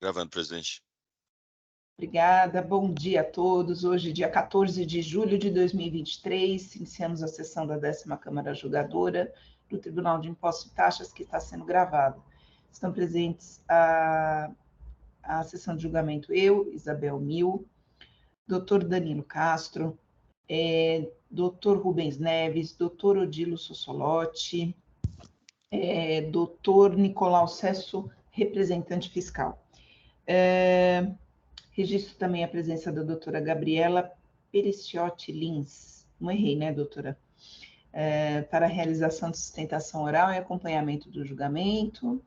Gravando, presidente. Obrigada, bom dia a todos. Hoje, dia 14 de julho de 2023, iniciamos a sessão da 10ª Câmara Julgadora do Tribunal de Impostos e Taxas, que está sendo gravada. Estão presentes a sessão de julgamento eu, Isabel Mil, doutor Danilo Castro, doutor Rubens Neves, doutor Odilo Sossolotti, doutor Nicolau Cesso, representante fiscal. Registro também a presença da doutora Gabriela Periciotti Lins, não errei, né, doutora? Para a realização de sustentação oral e acompanhamento do julgamento.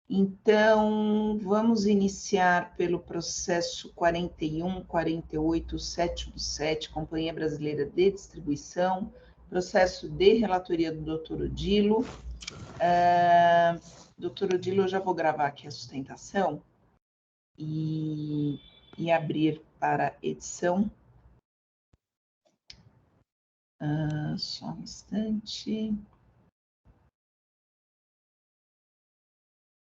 Então, vamos iniciar pelo processo 41.48.717, Companhia Brasileira de Distribuição, processo de relatoria do doutor Odilo. Doutor Odilo, eu já vou gravar aqui a sustentação e abrir para edição. Só um instante.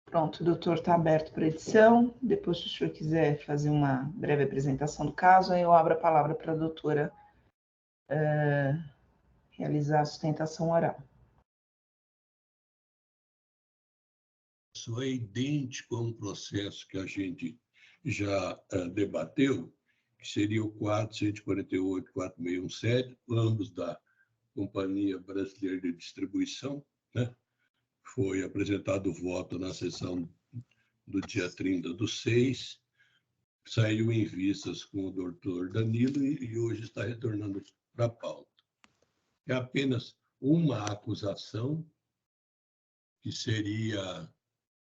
Pronto, o doutor está aberto para edição. Depois, se o senhor quiser fazer uma breve apresentação do caso, aí eu abro a palavra para a doutora realizar a sustentação oral. Isso é idêntico a um processo que a gente já debateu, que seria o 4.148.4.617, ambos da Companhia Brasileira de Distribuição, né? Foi apresentado o voto na sessão do dia 30/6, saiu em vistas com o doutor Danilo e hoje está retornando para a pauta. É apenas uma acusação, que seria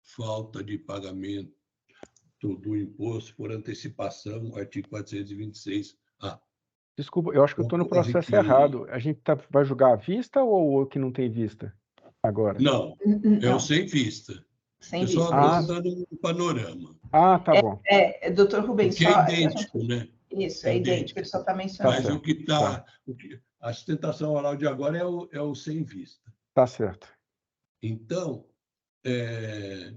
falta de pagamento do imposto por antecipação, artigo 426-A. Desculpa, eu acho que eu estou no processo errado. A gente vai julgar à vista ou o que não tem vista agora? Não, é o sem vista. Sem eu vista. só estou dando um panorama. Tá bom. Doutor Rubens, porque é idêntico, né? Isso, é idêntico, ele só está mencionando. Mas o que está... A sustentação oral de agora é o sem vista. Tá certo. Então,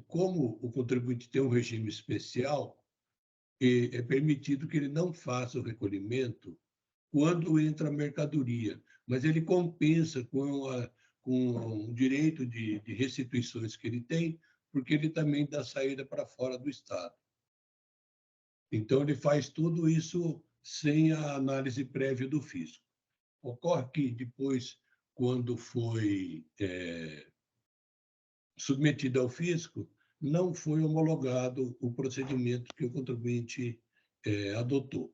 como o contribuinte tem um regime especial, é permitido que ele não faça o recolhimento quando entra a mercadoria, mas ele compensa com o direito de restituições que ele tem, porque ele também dá saída para fora do Estado. Então, ele faz tudo isso sem a análise prévia do fisco. Ocorre que depois, quando foi submetido ao fisco, não foi homologado o procedimento que o contribuinte adotou.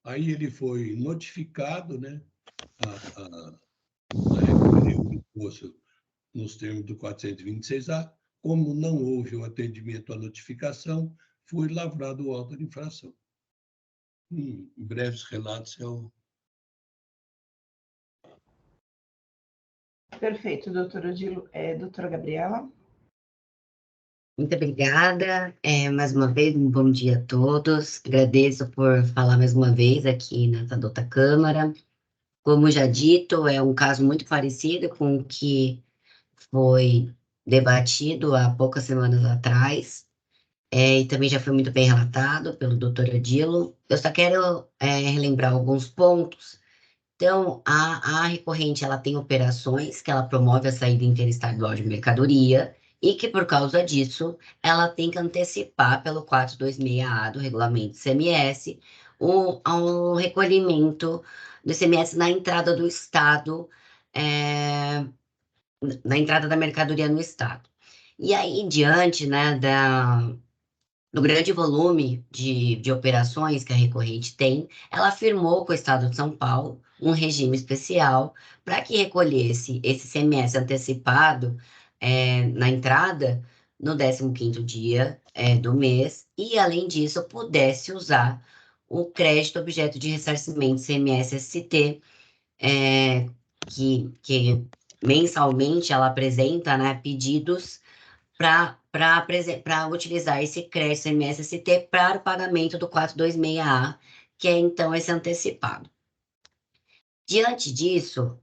Aí ele foi notificado, né, a recolher o imposto nos termos do 426-A. Como não houve o atendimento à notificação, foi lavrado o auto de infração. Em breves relatos, Perfeito, doutor Odilo. Doutora Gabriela? Muito obrigada. Mais uma vez, um bom dia a todos. Agradeço por falar mais uma vez aqui nessa dota Câmara. Como já dito, é um caso muito parecido com o que foi debatido há poucas semanas atrás, e também já foi muito bem relatado pelo doutor Odilo. Eu só quero relembrar alguns pontos. Então, a recorrente, ela tem operações que ela promove a saída interestadual de mercadoria e que, por causa disso, ela tem que antecipar pelo 426-A do regulamento ICMS o recolhimento do ICMS na entrada do Estado, na entrada da mercadoria no Estado. E aí, diante, né, do grande volume de operações que a recorrente tem, ela afirmou com o Estado de São Paulo um regime especial para que recolhesse esse ICMS antecipado na entrada no 15º dia do mês e, além disso, pudesse usar o crédito objeto de ressarcimento ICMS-ST, que mensalmente ela apresenta, né, pedidos para utilizar esse crédito ICMS-ST para o pagamento do 426-A, que é, então, esse antecipado. Diante disso,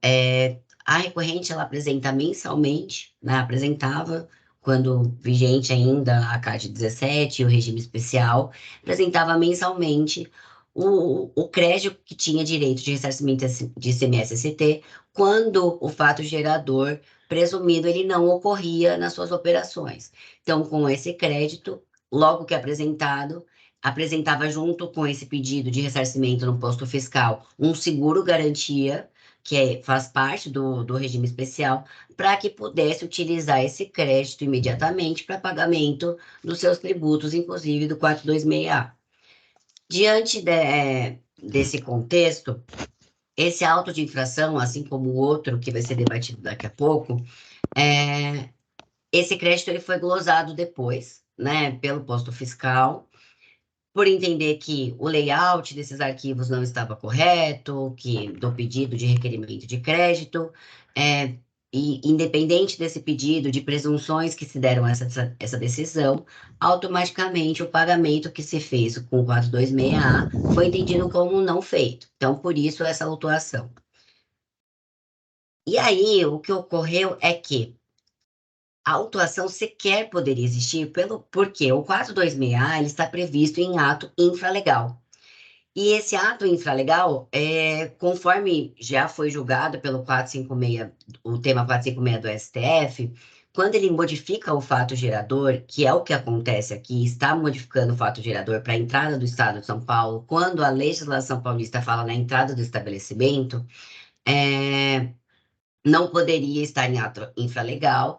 a recorrente ela apresenta mensalmente, né, apresentava quando vigente ainda a CAD 17 e o regime especial, apresentava mensalmente o crédito que tinha direito de ressarcimento de ICMS-ST quando o fato gerador presumido ele não ocorria nas suas operações. Então, com esse crédito, logo que apresentado, apresentava junto com esse pedido de ressarcimento no posto fiscal um seguro garantia, faz parte do regime especial, para que pudesse utilizar esse crédito imediatamente para pagamento dos seus tributos, inclusive do 426A. Diante desse contexto, esse auto de infração, assim como o outro que vai ser debatido daqui a pouco, esse crédito ele foi glosado depois, né, pelo posto fiscal, por entender que o layout desses arquivos não estava correto, que do pedido de requerimento de crédito, e independente desse pedido, de presunções que se deram a essa decisão, automaticamente o pagamento que se fez com o 426A foi entendido como não feito. Então, por isso, essa autuação. E aí, o que ocorreu é que a autuação sequer poderia existir porque o 426A ele está previsto em ato infralegal. E esse ato infralegal, conforme já foi julgado pelo 456, o tema 456 do STF, quando ele modifica o fato gerador, que é o que acontece aqui, está modificando o fato gerador para a entrada do Estado de São Paulo, quando a legislação paulista fala na entrada do estabelecimento, não poderia estar em ato infralegal.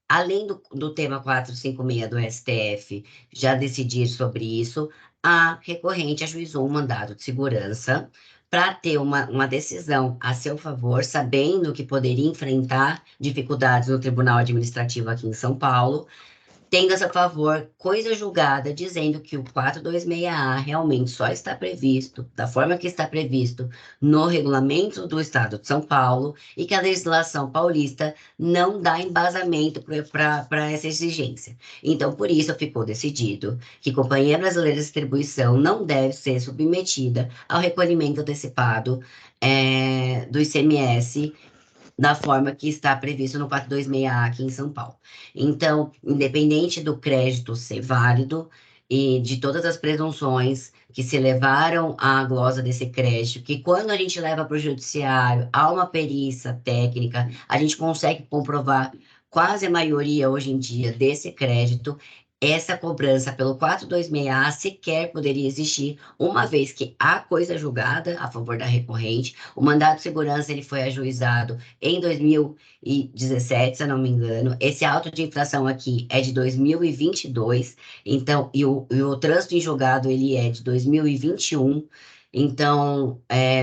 Além do tema 456 do STF já decidir sobre isso, a recorrente ajuizou um mandado de segurança para ter uma decisão a seu favor, sabendo que poderia enfrentar dificuldades no Tribunal Administrativo aqui em São Paulo, tendo a seu favor coisa julgada dizendo que o 426A realmente só está previsto, da forma que está previsto no regulamento do Estado de São Paulo, e que a legislação paulista não dá embasamento para essa exigência. Então, por isso, ficou decidido que a Companhia Brasileira de Distribuição não deve ser submetida ao recolhimento antecipado do ICMS da forma que está previsto no 426A aqui em São Paulo. Então, independente do crédito ser válido e de todas as presunções que se levaram à glosa desse crédito, que quando a gente leva para o judiciário, há uma perícia técnica, a gente consegue comprovar quase a maioria hoje em dia desse crédito, essa cobrança pelo 426A sequer poderia existir, uma vez que há coisa julgada a favor da recorrente. O mandado de segurança ele foi ajuizado em 2017, se eu não me engano. Esse auto de infração aqui é de 2022, então, e o trânsito em julgado ele é de 2021. Então,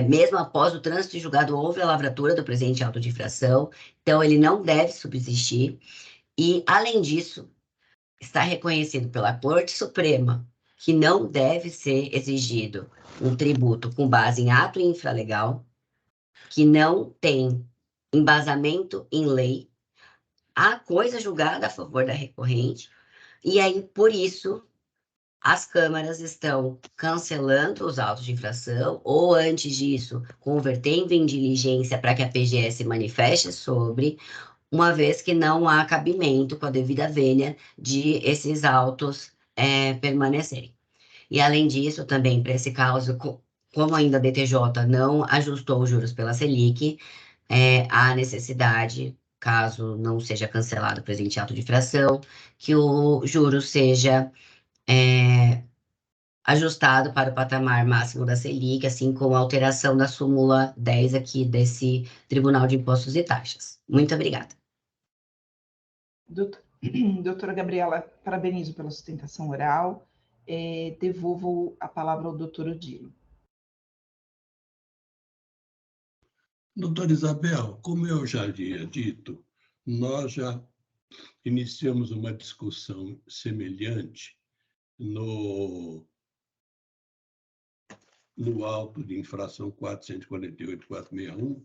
mesmo após o trânsito em julgado, houve a lavratura do presente auto de infração, então ele não deve subsistir. E, além disso, está reconhecido pela Corte Suprema que não deve ser exigido um tributo com base em ato infralegal, que não tem embasamento em lei, há coisa julgada a favor da recorrente, e aí, por isso, as câmaras estão cancelando os autos de infração, ou antes disso, convertendo em diligência para que a PGS manifeste sobre, uma vez que não há cabimento com a devida vênia de esses autos permanecerem. E, além disso, também, para esse caso, como ainda a DTJ não ajustou os juros pela Selic, há necessidade, caso não seja cancelado o presente ato de infração, que o juro seja ajustado para o patamar máximo da Selic, assim como a alteração da súmula 10 aqui desse Tribunal de Impostos e Taxas. Muito obrigada. Doutora Gabriela, parabenizo pela sustentação oral. Devolvo a palavra ao doutor Odilo. Doutora Isabel, como eu já havia dito, nós já iniciamos uma discussão semelhante no auto de infração 448-461,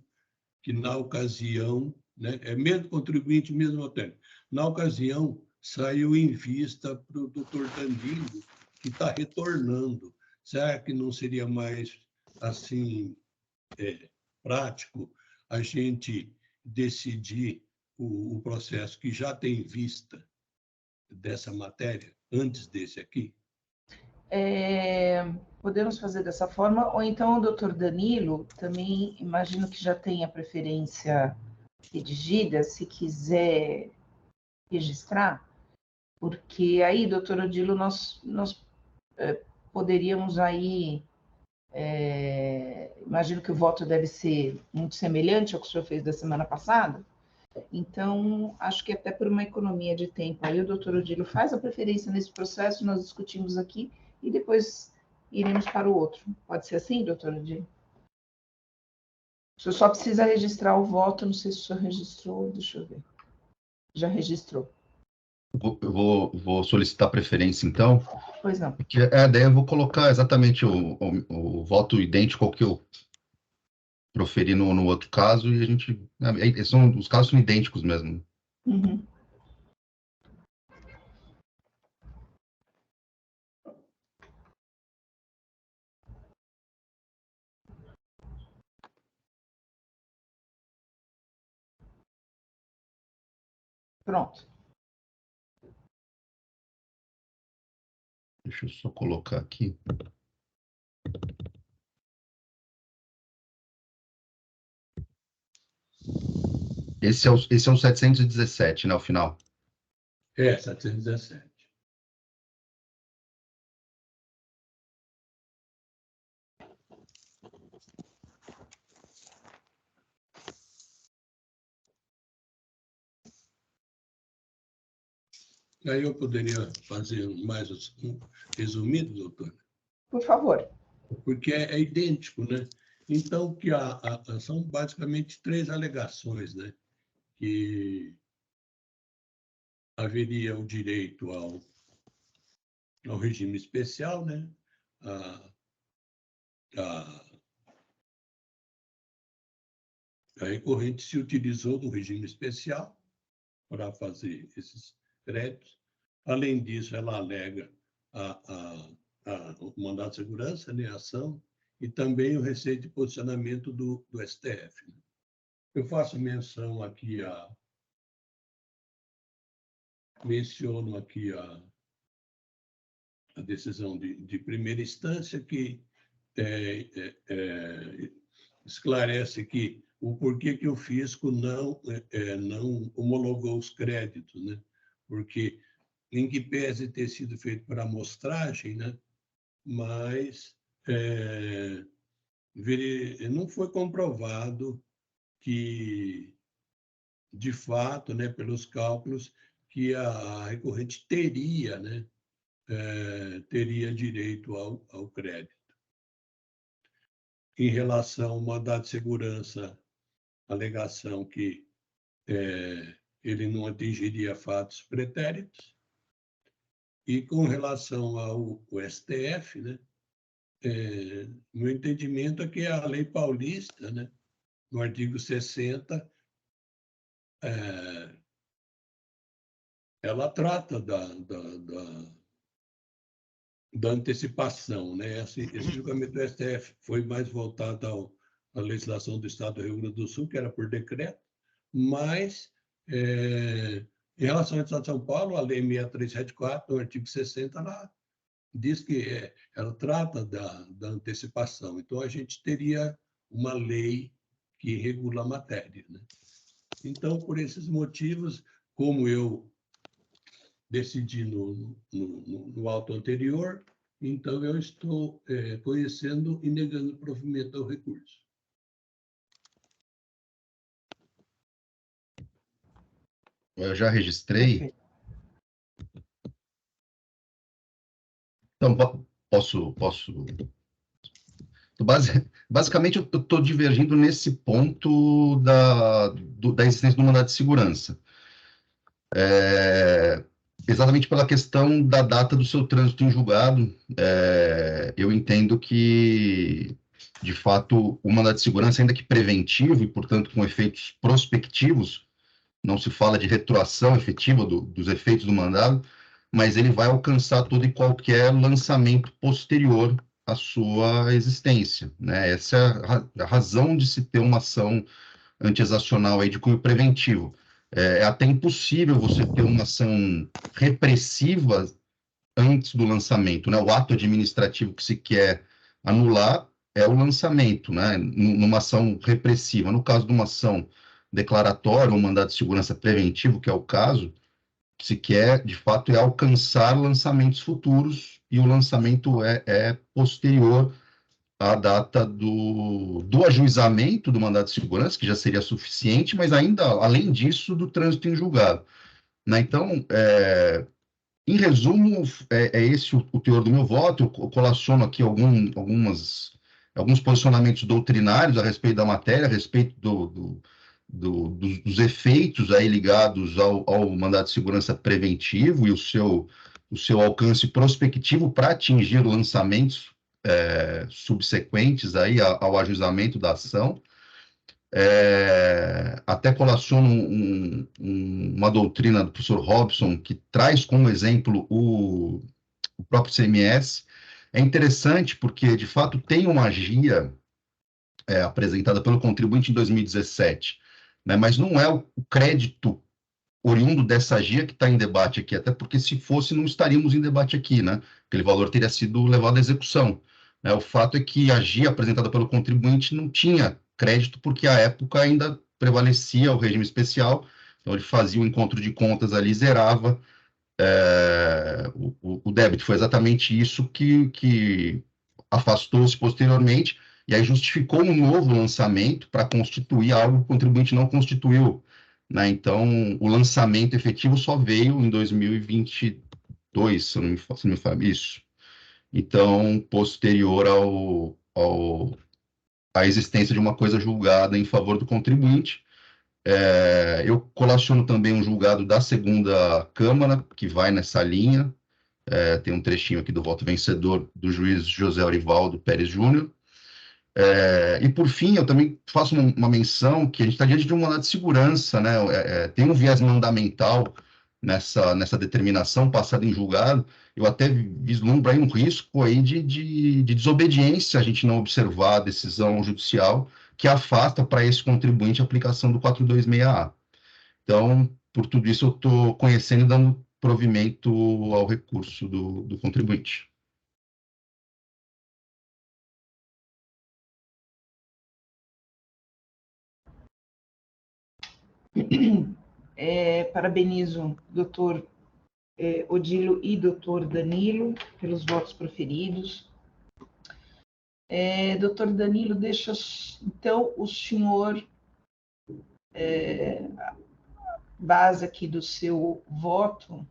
que na ocasião, né, é mesmo contribuinte, mesmo autêntico, na ocasião saiu em vista para o doutor Danilo, que está retornando. Será que não seria mais assim prático a gente decidir o processo que já tem vista dessa matéria antes desse aqui? Podemos fazer dessa forma, ou então o doutor Danilo, também imagino que já tenha preferência redigida, se quiser registrar, porque aí, doutor Odilo, nós poderíamos aí, imagino que o voto deve ser muito semelhante ao que o senhor fez da semana passada, então acho que até por uma economia de tempo, aí o doutor Odilo faz a preferência nesse processo, nós discutimos aqui, e depois iremos para o outro. Pode ser assim, doutor Odilo? O senhor só precisa registrar o voto, não sei se o senhor registrou, deixa eu ver. Já registrou. Vou solicitar preferência, então. Pois não. Porque daí eu vou colocar exatamente o voto idêntico ao que eu proferi no outro caso, e a gente... os casos são idênticos mesmo. Uhum. Pronto. Deixa eu só colocar aqui. Esse é o 717, né, o final? 717. Aí eu poderia fazer mais um resumido, doutor? Por favor. Porque é idêntico, né? Então, que são basicamente 3 alegações, né? Que haveria o direito ao regime especial, né? A recorrente se utilizou do regime especial para fazer esses créditos. Além disso, ela alega o mandado de segurança, né, a ação, e também o receio de posicionamento do STF. Eu faço menção aqui menciono aqui a decisão de primeira instância, que esclarece que o porquê que o fisco não homologou os créditos, né? Porque, em que pese ter sido feito para amostragem, né? Mas não foi comprovado que, de fato, né, pelos cálculos, que a recorrente teria, né, teria direito ao crédito. Em relação ao mandado de segurança, alegação que ele não atingiria fatos pretéritos. E com relação ao STF, né, meu entendimento é que a lei paulista, né, no artigo 60, ela trata da antecipação, né? Esse julgamento do STF foi mais voltado à legislação do Estado do Rio Grande do Sul, que era por decreto, mas, em relação ao Estado de São Paulo, a Lei 6374, no artigo 60, ela diz que ela trata da antecipação. Então, a gente teria uma lei que regula a matéria, né? Então, por esses motivos, como eu decidi no auto anterior, então eu estou conhecendo e negando o provimento ao recurso. Eu já registrei. Então, posso... Basicamente, eu estou divergindo nesse ponto da existência do mandado de segurança. Exatamente pela questão da data do seu trânsito em julgado, eu entendo que, de fato, o mandado de segurança, ainda que preventivo e, portanto, com efeitos prospectivos, não se fala de retroação efetiva dos efeitos do mandado, mas ele vai alcançar todo e qualquer lançamento posterior à sua existência, né? Essa é a razão de se ter uma ação anti-exacional aí de cunho preventivo. É até impossível você ter uma ação repressiva antes do lançamento, né? O ato administrativo que se quer anular é o lançamento, né? Numa ação repressiva. No caso de uma ação declaratória ou mandado de segurança preventivo, que é o caso, que se quer, de fato, é alcançar lançamentos futuros, e o lançamento é posterior à data do ajuizamento do mandado de segurança, que já seria suficiente, mas ainda, além disso, do trânsito em julgado, né? Então, em resumo, é esse o teor do meu voto. Eu colaciono aqui alguns posicionamentos doutrinários a respeito da matéria, a respeito dos efeitos aí ligados ao mandado de segurança preventivo e o seu alcance prospectivo para atingir lançamentos subsequentes aí ao ajuizamento da ação. Até colaciono uma doutrina do professor Robson, que traz como exemplo o próprio CMS. É interessante porque, de fato, tem uma guia apresentada pelo contribuinte em 2017, né, mas não é o crédito oriundo dessa guia que está em debate aqui, até porque se fosse, não estaríamos em debate aqui, né? Aquele valor teria sido levado à execução, né? O fato é que a guia apresentada pelo contribuinte não tinha crédito, porque à época ainda prevalecia o regime especial, então ele fazia o encontro de contas ali, zerava o débito. Foi exatamente isso que afastou-se posteriormente, e aí justificou um novo lançamento para constituir algo que o contribuinte não constituiu, né? Então, o lançamento efetivo só veio em 2022, se não me falo isso. Então, posterior à existência de uma coisa julgada em favor do contribuinte. Eu colaciono também um julgado da segunda Câmara, que vai nessa linha. Tem um trechinho aqui do voto vencedor do juiz José Aurivaldo Pérez Júnior. E, por fim, eu também faço uma menção que a gente está diante de um mandado de segurança, né? Tem um viés mandamental nessa determinação passada em julgado. Eu até vislumbro aí um risco aí de desobediência, a gente não observar a decisão judicial que afasta para esse contribuinte a aplicação do 426A. Então, por tudo isso, eu estou conhecendo e dando provimento ao recurso do contribuinte. Parabenizo doutor Odilo e doutor Danilo pelos votos proferidos. Doutor Danilo, deixa então o senhor base aqui do seu voto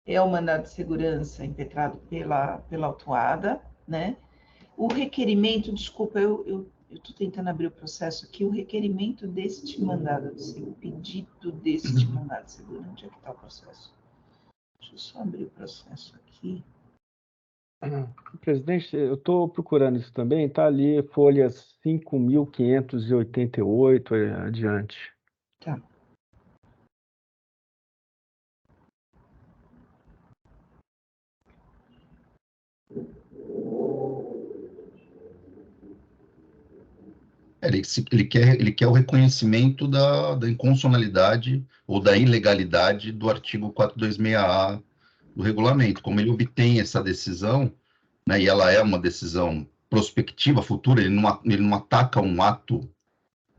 o mandado de segurança impetrado pela autuada, né? O requerimento, desculpa, eu estou tentando abrir o processo aqui, o requerimento deste mandado, o pedido deste mandado de segurança, onde é que está o processo? Deixa eu só abrir o processo aqui. Presidente, eu estou procurando isso também, está ali, folhas 5.588 adiante. Tá. Ele quer o reconhecimento da inconstitucionalidade ou da ilegalidade do artigo 426A do regulamento. Como ele obtém essa decisão, né, e ela é uma decisão prospectiva, futura, ele não ataca um ato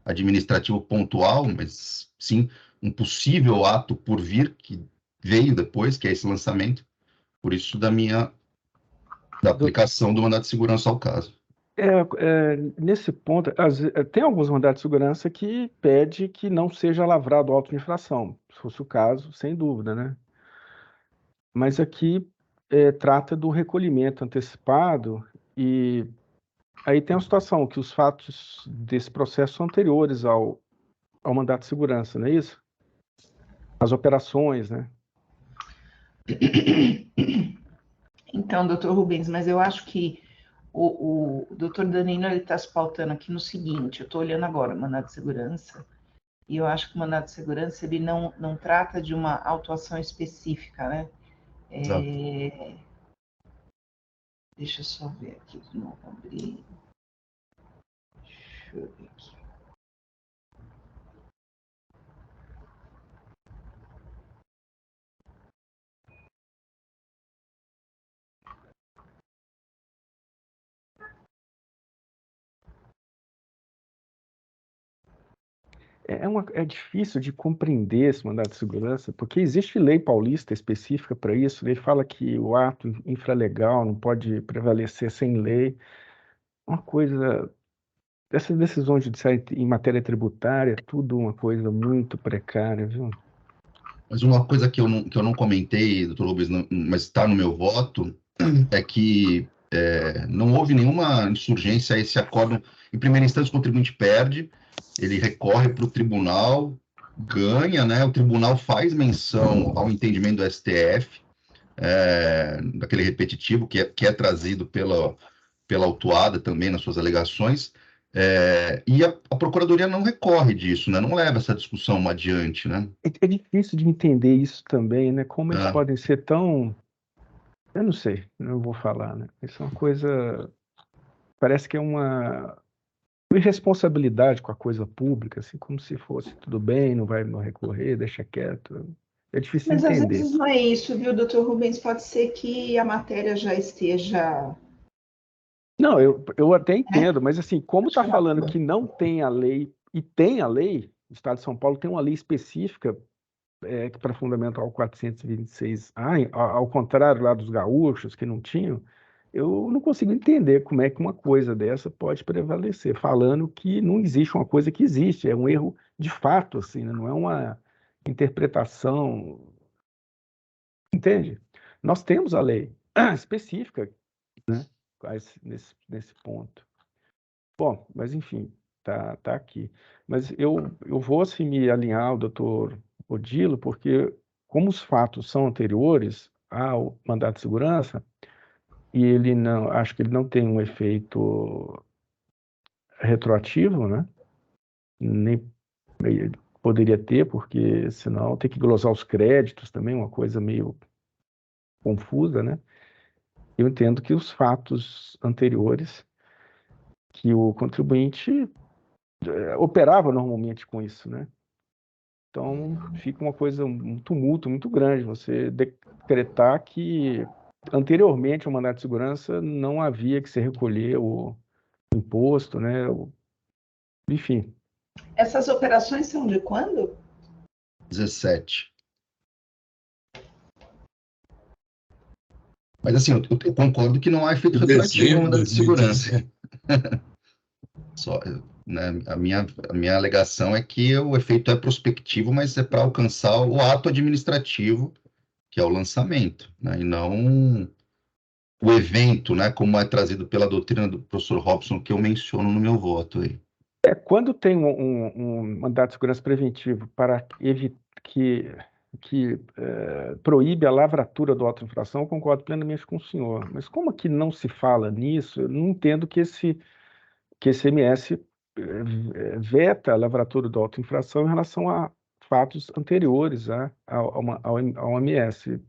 administrativo pontual, mas sim um possível ato por vir, que veio depois, que é esse lançamento. Por isso, da aplicação do mandado de segurança ao caso. Nesse ponto, tem alguns mandados de segurança que pede que não seja lavrado auto de infração, se fosse o caso, sem dúvida, né? Mas aqui trata do recolhimento antecipado, e aí tem a situação que os fatos desse processo são anteriores ao mandato de segurança, não é isso? As operações, né? Então, doutor Rubens, mas eu acho que o doutor Danilo está se pautando aqui no seguinte, eu estou olhando agora o mandado de segurança, e eu acho que o mandado de segurança ele não trata de uma autuação específica, né? Deixa eu só ver aqui de novo, abrir. Deixa eu ver aqui. É difícil de compreender esse mandado de segurança, porque existe lei paulista específica para isso. Ele fala que o ato infralegal não pode prevalecer sem lei. Uma coisa, essas decisões judiciais em matéria tributária, tudo uma coisa muito precária, viu? Mas uma coisa que eu não comentei, doutor Rubens, mas está no meu voto, é que não houve nenhuma insurgência a esse acórdão. Em primeira instância, o contribuinte perde, ele recorre para o tribunal, ganha, né? O tribunal faz menção ao entendimento do STF, daquele repetitivo que é trazido pela autuada também nas suas alegações, e a Procuradoria não recorre disso, né? Não leva essa discussão adiante, né? É difícil de entender isso também, né? Como eles É. podem ser tão... Eu não sei, não vou falar, né? Isso é uma coisa... Parece que é uma irresponsabilidade com a coisa pública, assim, como se fosse tudo bem, não vai recorrer, deixa quieto. É difícil de Mas às entender. vezes não é isso, viu, doutor Rubens? Pode ser que a matéria já esteja... Não, eu até entendo, mas assim, como está Acho que falando que não tem a lei, e tem a lei, o Estado de São Paulo tem uma lei específica para fundamental 426A, ao contrário lá dos gaúchos que não tinham, eu não consigo entender como é que uma coisa dessa pode prevalecer, falando que não existe uma coisa que existe, é um erro de fato, assim, né? Não é uma interpretação, entende? Nós temos a lei específica, né, nesse ponto. Bom, mas enfim, tá aqui. Mas eu vou assim, me alinhar ao doutor Odilo, porque como os fatos são anteriores ao mandato de segurança, e ele não, acho que ele não tem um efeito retroativo, né? Nem poderia ter, porque senão tem que glosar os créditos também, uma coisa meio confusa, né? Eu entendo que os fatos anteriores, que o contribuinte operava normalmente com isso, né? Então, fica uma coisa, um tumulto muito grande você decretar que anteriormente ao mandato de segurança não havia que se recolher o imposto, né? Enfim. Essas operações são de quando? 17. Mas assim, eu concordo que não há efeito retroativo no mandado de segurança. Só, né, a minha alegação é que o efeito é prospectivo, mas é para alcançar o ato administrativo, que é o lançamento, né, e não o evento, né, como é trazido pela doutrina do professor Robson, que eu menciono no meu voto aí. Quando tem um mandato de segurança preventivo para evitar que proíbe a lavratura do auto-infração, eu concordo plenamente com o senhor. Mas como aqui não se fala nisso, eu não entendo que esse MS veta a lavratura do auto-infração em relação a fatos anteriores ao MS,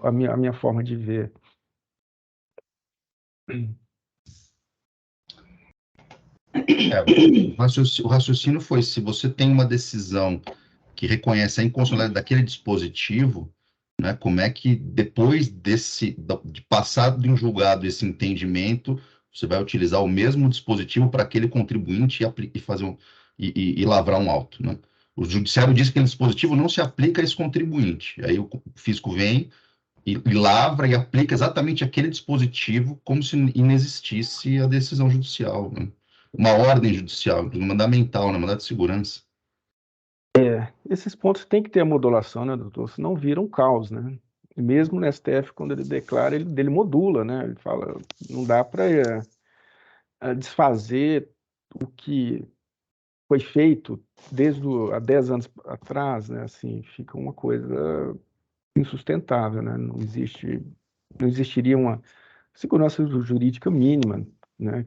a minha forma de ver. O raciocínio foi, se você tem uma decisão que reconhece a inconstitucionalidade daquele dispositivo, né, como é que depois de passado em julgado esse entendimento, você vai utilizar o mesmo dispositivo para aquele contribuinte e fazer e lavrar um auto, né? O judiciário diz que aquele dispositivo não se aplica a esse contribuinte. Aí o fisco vem e lavra e aplica exatamente aquele dispositivo como se inexistisse a decisão judicial, né? Uma ordem judicial, mandamental, né? Mandado de segurança. Esses pontos têm que ter a modulação, né, doutor? Senão vira um caos, né? E mesmo no STF, quando ele declara, ele modula, né? Ele fala, não dá para desfazer o que foi feito há 10 anos atrás, né? Assim, fica uma coisa insustentável, né? Não existiria uma segurança jurídica mínima, né?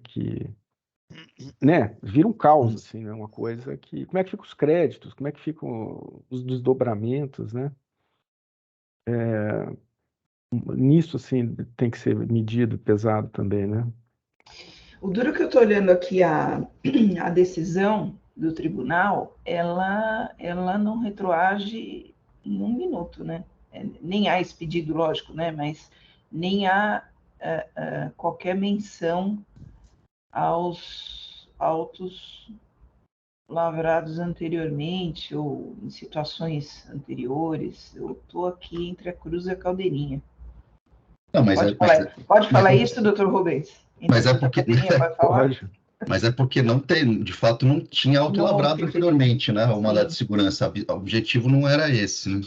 Né? Vira um caos, assim, né? Uma coisa que... Como é que ficam os créditos? Como é que ficam os desdobramentos, né? Nisso, assim, tem que ser medido, pesado também, né? O duro que eu estou olhando aqui, a decisão do tribunal, ela não retroage em 1 minuto, né? Nem há esse pedido, lógico, né? Mas nem há qualquer menção aos autos lavrados anteriormente ou em situações anteriores. Eu estou aqui entre a cruz e a caldeirinha. Não, Pode falar isso, doutor Rubens? Mas é porque Pode falar? Pode. Mas é porque não tem, de fato, não tinha autolavrado anteriormente, né? O mandado de segurança. O objetivo não era esse, né?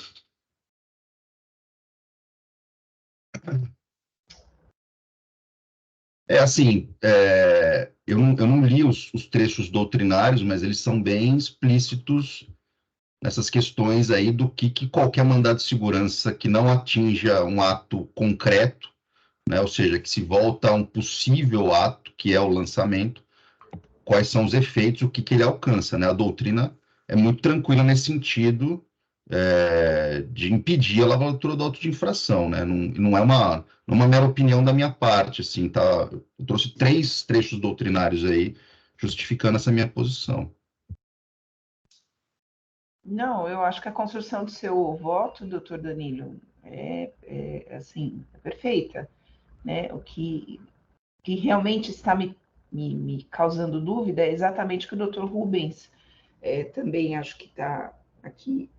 É assim, eu não li os trechos doutrinários, mas eles são bem explícitos nessas questões aí do que qualquer mandado de segurança que não atinja um ato concreto, né? Ou seja, que se volta a um possível ato, que é o lançamento, quais são os efeitos, o que ele alcança, né? A doutrina é muito tranquila nesse sentido, de impedir a lavratura do auto de infração, né? Não é uma mera opinião da minha parte, assim, tá? Eu trouxe 3 trechos doutrinários aí, justificando essa minha posição. Não, eu acho que a construção do seu voto, doutor Danilo, assim, é perfeita, né? O que realmente está me causando dúvida é exatamente o que o doutor Rubens também acho que está aqui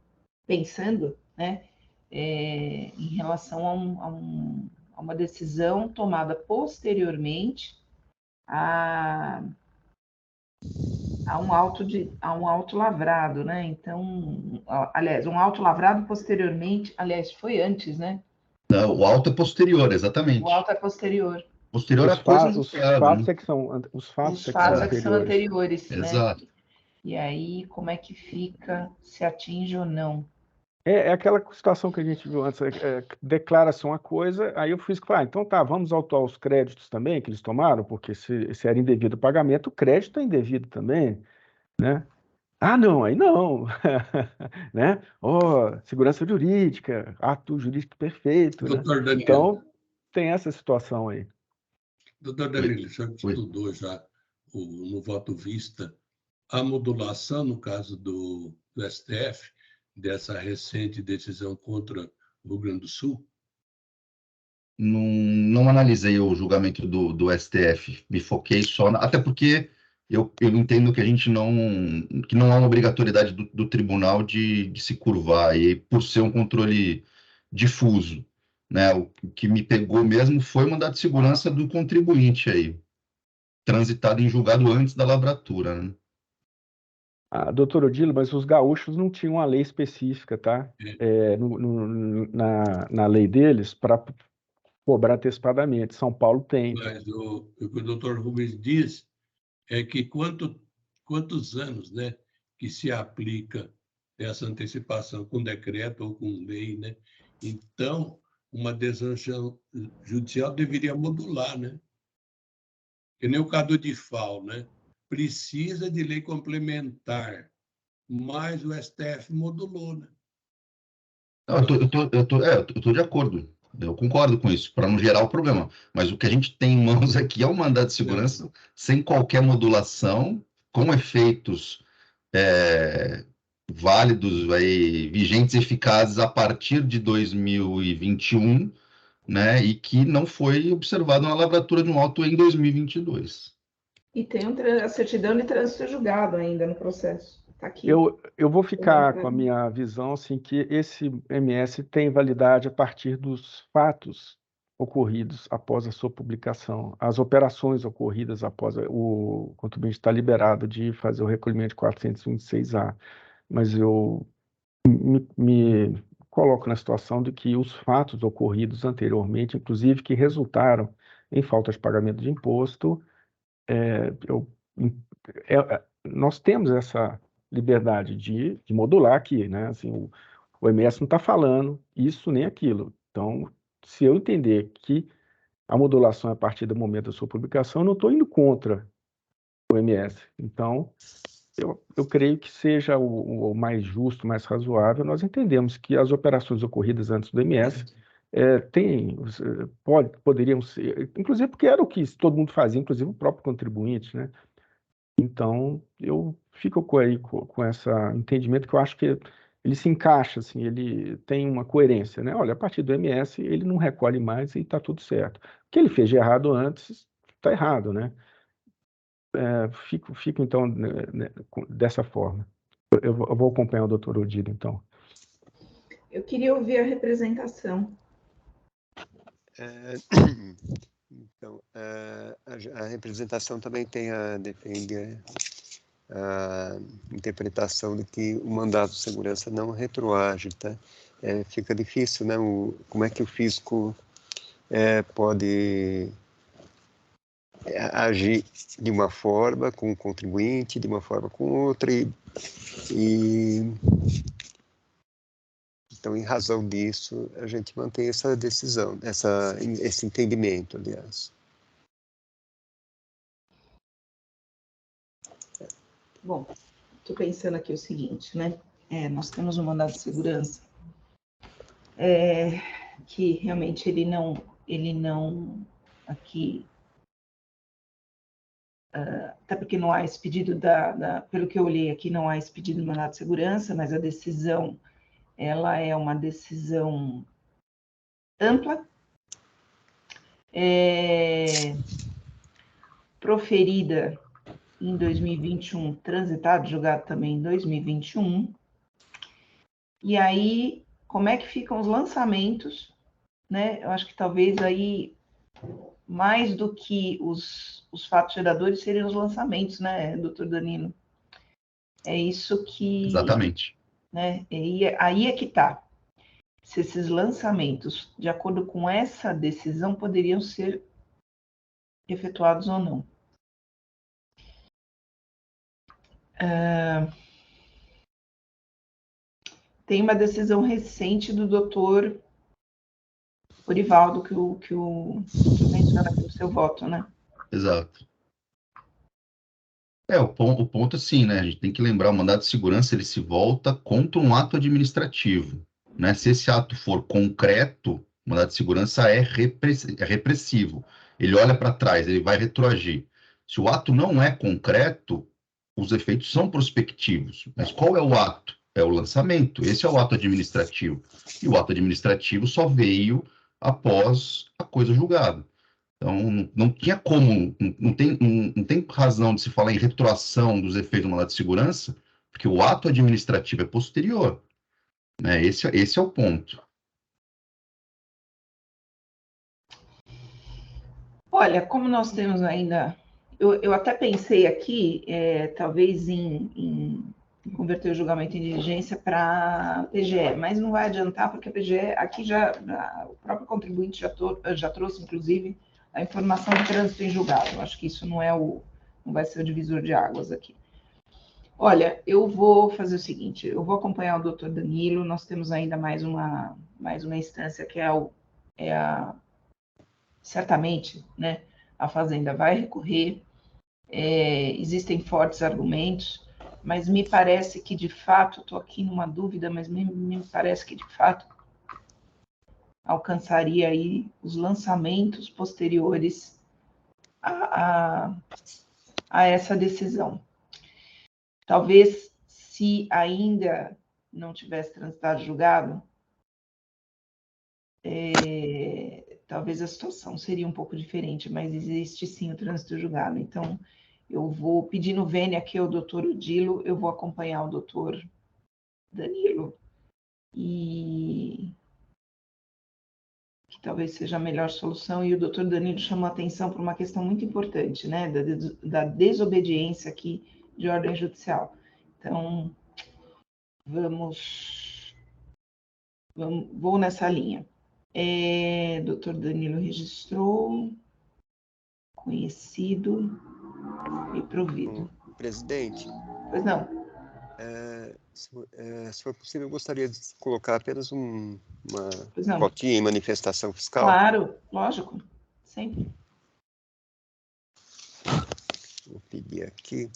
pensando, né? Em relação a uma decisão tomada posteriormente a um auto lavrado, né? Então, aliás, um auto lavrado posteriormente, aliás, foi antes, né? Não, o auto é posterior, O exatamente. auto é posterior. Posterior à coisa julgada, fatos né? é que são Os fatos é que são anteriores, né? Exato. E aí, como é que fica, se atinge ou não? É aquela situação que a gente viu antes, declara-se uma coisa, aí eu fiz, então tá, vamos autuar os créditos também que eles tomaram, porque se era indevido o pagamento, o crédito é indevido também, né? Ah, não, aí não, né? Segurança jurídica, ato jurídico perfeito, né? Doutor Danilo, Então, tem essa situação aí. doutor Danilo, o senhor estudou já no voto vista a modulação, no caso do STF, dessa recente decisão contra o Rio Grande do Sul? Não analisei o julgamento do STF, me foquei só, até porque eu entendo que a gente que não há uma obrigatoriedade do tribunal de se curvar, e por ser um controle difuso, né? O que me pegou mesmo foi o mandado de segurança do contribuinte aí, transitado em julgado antes da lavratura, né? Doutor Odilo, mas os gaúchos não tinham uma lei específica, tá? Na lei deles, para cobrar antecipadamente. São Paulo tem. Mas o que o doutor Rubens diz é que quantos anos, né, que se aplica essa antecipação com decreto ou com lei, né? Então, uma decisão judicial deveria modular, né? Que nem o caso de FAO, né? Precisa de lei complementar, mas o STF modulou, né? Não, eu tô de acordo. Eu concordo com isso, para não gerar o problema. Mas o que a gente tem em mãos aqui é um mandado de segurança sem qualquer modulação, com efeitos válidos, aí, vigentes e eficazes a partir de 2021, né? E que não foi observado na lavratura de um auto em 2022. E tem a certidão de trânsito julgado ainda no processo. Está aqui. Eu vou ficar com a minha visão assim, que esse MS tem validade a partir dos fatos ocorridos após a sua publicação, as operações ocorridas após o contribuinte estar liberado de fazer o recolhimento de 426A. Mas eu me coloco na situação de que os fatos ocorridos anteriormente, inclusive que resultaram em falta de pagamento de imposto, nós temos essa liberdade de modular aqui, né? Assim, o MS não está falando isso nem aquilo. Então, se eu entender que a modulação é a partir do momento da sua publicação, eu não estou indo contra o MS. Então, eu creio que seja o mais justo, mais razoável. Nós entendemos que as operações ocorridas antes do MS poderiam ser, inclusive porque era o que todo mundo fazia, inclusive o próprio contribuinte, né? Então, eu fico com esse entendimento que eu acho que ele se encaixa, assim, ele tem uma coerência, né? Olha, a partir do MS ele não recolhe mais e está tudo certo. O que ele fez de errado antes está errado, né? Fico então dessa forma. Eu vou acompanhar o doutor Odilo, então. Eu queria ouvir a representação. Então, a representação também defende a interpretação de que o mandato de segurança não retroage, tá? Fica difícil, né? Como é que o físico pode agir de uma forma com o contribuinte, de uma forma com outra, então, em razão disso, a gente mantém essa decisão, esse entendimento, aliás. Bom, estou pensando aqui o seguinte, né? Nós temos um mandado de segurança que realmente ele não aqui, até porque não há esse pedido pelo que eu olhei aqui, não há esse pedido de mandado de segurança, mas a decisão, ela é uma decisão ampla, proferida em 2021, transitado, julgado também em 2021. E aí, como é que ficam os lançamentos, né? Eu acho que talvez aí, mais do que os fatos geradores, seriam os lançamentos, né, doutor Danilo? É isso que... Exatamente. Né? Aí é que está. Se esses lançamentos, de acordo com essa decisão, poderiam ser efetuados ou não. Tem uma decisão recente do doutor Orivaldo, que o menciona aqui no seu voto, né? Exato. O ponto assim, né? A gente tem que lembrar, o mandado de segurança, ele se volta contra um ato administrativo, né? Se esse ato for concreto, o mandado de segurança é repressivo. Ele olha para trás, ele vai retroagir. Se o ato não é concreto, os efeitos são prospectivos. Mas qual é o ato? É o lançamento. Esse é o ato administrativo. E o ato administrativo só veio após a coisa julgada. Então, não tinha como, não tem razão de se falar em retroação dos efeitos do mandado de segurança, porque o ato administrativo é posterior, né? Esse é o ponto. Olha, como nós temos ainda... Eu até pensei aqui, talvez em converter o julgamento em diligência para PGE, mas não vai adiantar, porque a PGE, aqui o próprio contribuinte já trouxe, inclusive, a informação de trânsito em julgado. Eu acho que isso não vai ser o divisor de águas aqui. Olha, eu vou fazer o seguinte, eu vou acompanhar o doutor Danilo, nós temos ainda mais uma instância que certamente, né, a Fazenda vai recorrer, existem fortes argumentos, mas me parece que, de fato, estou aqui numa dúvida, mas me parece que, de fato, alcançaria aí os lançamentos posteriores a essa decisão. Talvez, se ainda não tivesse transitado julgado, talvez a situação seria um pouco diferente, mas existe sim o trânsito julgado. Então, eu vou pedir no vênia aqui ao doutor Odilo, eu vou acompanhar o doutor Danilo, e que talvez seja a melhor solução. E o doutor Danilo chamou a atenção para uma questão muito importante, né, da desobediência aqui de ordem judicial. Então, vou nessa linha. Doutor Danilo registrou, conhecido e provido. Presidente. Pois não. Se for possível, eu gostaria de colocar apenas uma Pois cotinha em manifestação fiscal. Claro, lógico, sempre. Vou pedir aqui.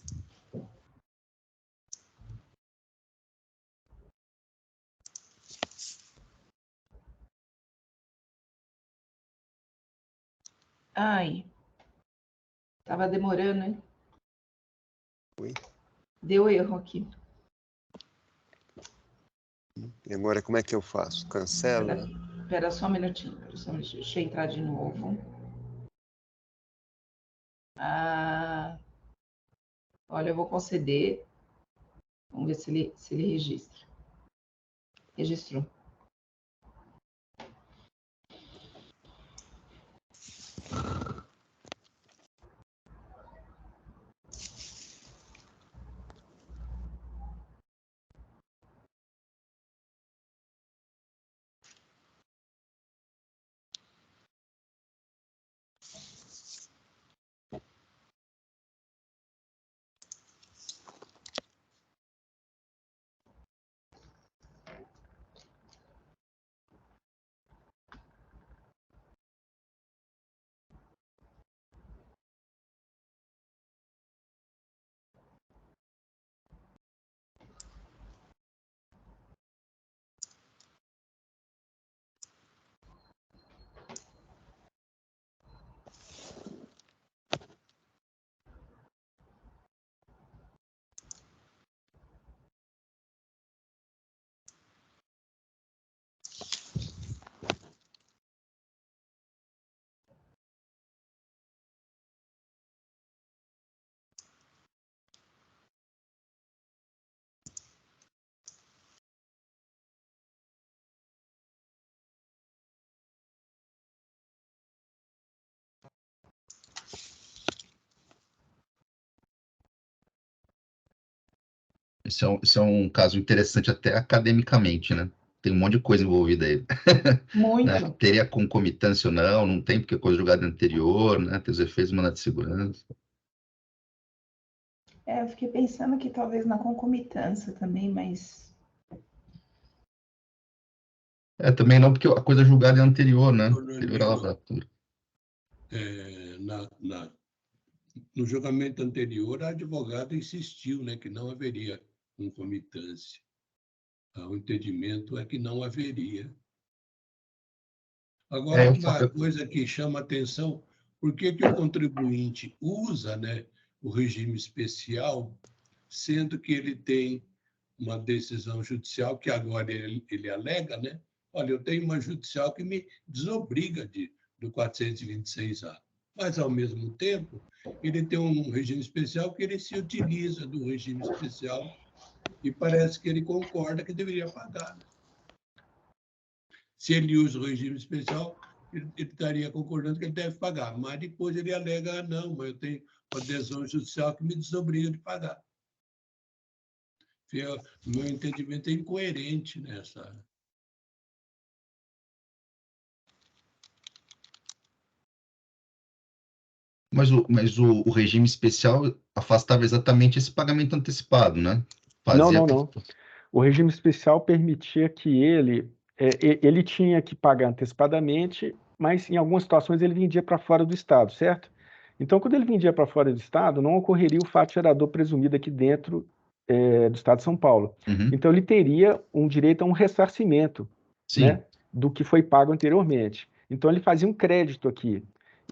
Ai, tava demorando, hein? Oi. Deu erro aqui. E agora como é que eu faço? Cancela? Espera só um minutinho. Deixa eu entrar de novo. Olha, eu vou conceder. Vamos ver se ele registra. Registrou. Esse é um caso interessante até academicamente, né? Tem um monte de coisa envolvida aí. Né? Muito. Teria concomitância ou não, não tem, porque é coisa julgada anterior, né? Tem os efeitos do mandado de segurança. Eu fiquei pensando que talvez na concomitância também, mas... Também não, porque a coisa julgada é anterior, né? Doutor Anterior à Norberto, lavratura. no julgamento anterior, a advogada insistiu, né, que não haveria concomitância. O entendimento é que não haveria. Agora, uma coisa que chama atenção, por que o contribuinte usa, né, o regime especial, sendo que ele tem uma decisão judicial que agora ele alega, né? Olha, eu tenho uma judicial que me desobriga do 426A. Mas, ao mesmo tempo, ele tem um regime especial que ele se utiliza do regime especial e parece que ele concorda que deveria pagar. Se ele usa o regime especial, ele estaria concordando que ele deve pagar. Mas depois ele alega, não, mas eu tenho uma decisão judicial que me desobriga de pagar. O meu entendimento é incoerente nessa. Mas o regime especial afastava exatamente esse pagamento antecipado, né? Fazia... Não. O regime especial permitia que ele tinha que pagar antecipadamente, mas em algumas situações ele vendia para fora do Estado, certo? Então, quando ele vendia para fora do Estado, não ocorreria o fato gerador presumido aqui dentro do Estado de São Paulo. Uhum. Então, ele teria um direito a um ressarcimento, né, do que foi pago anteriormente. Então, ele fazia um crédito aqui.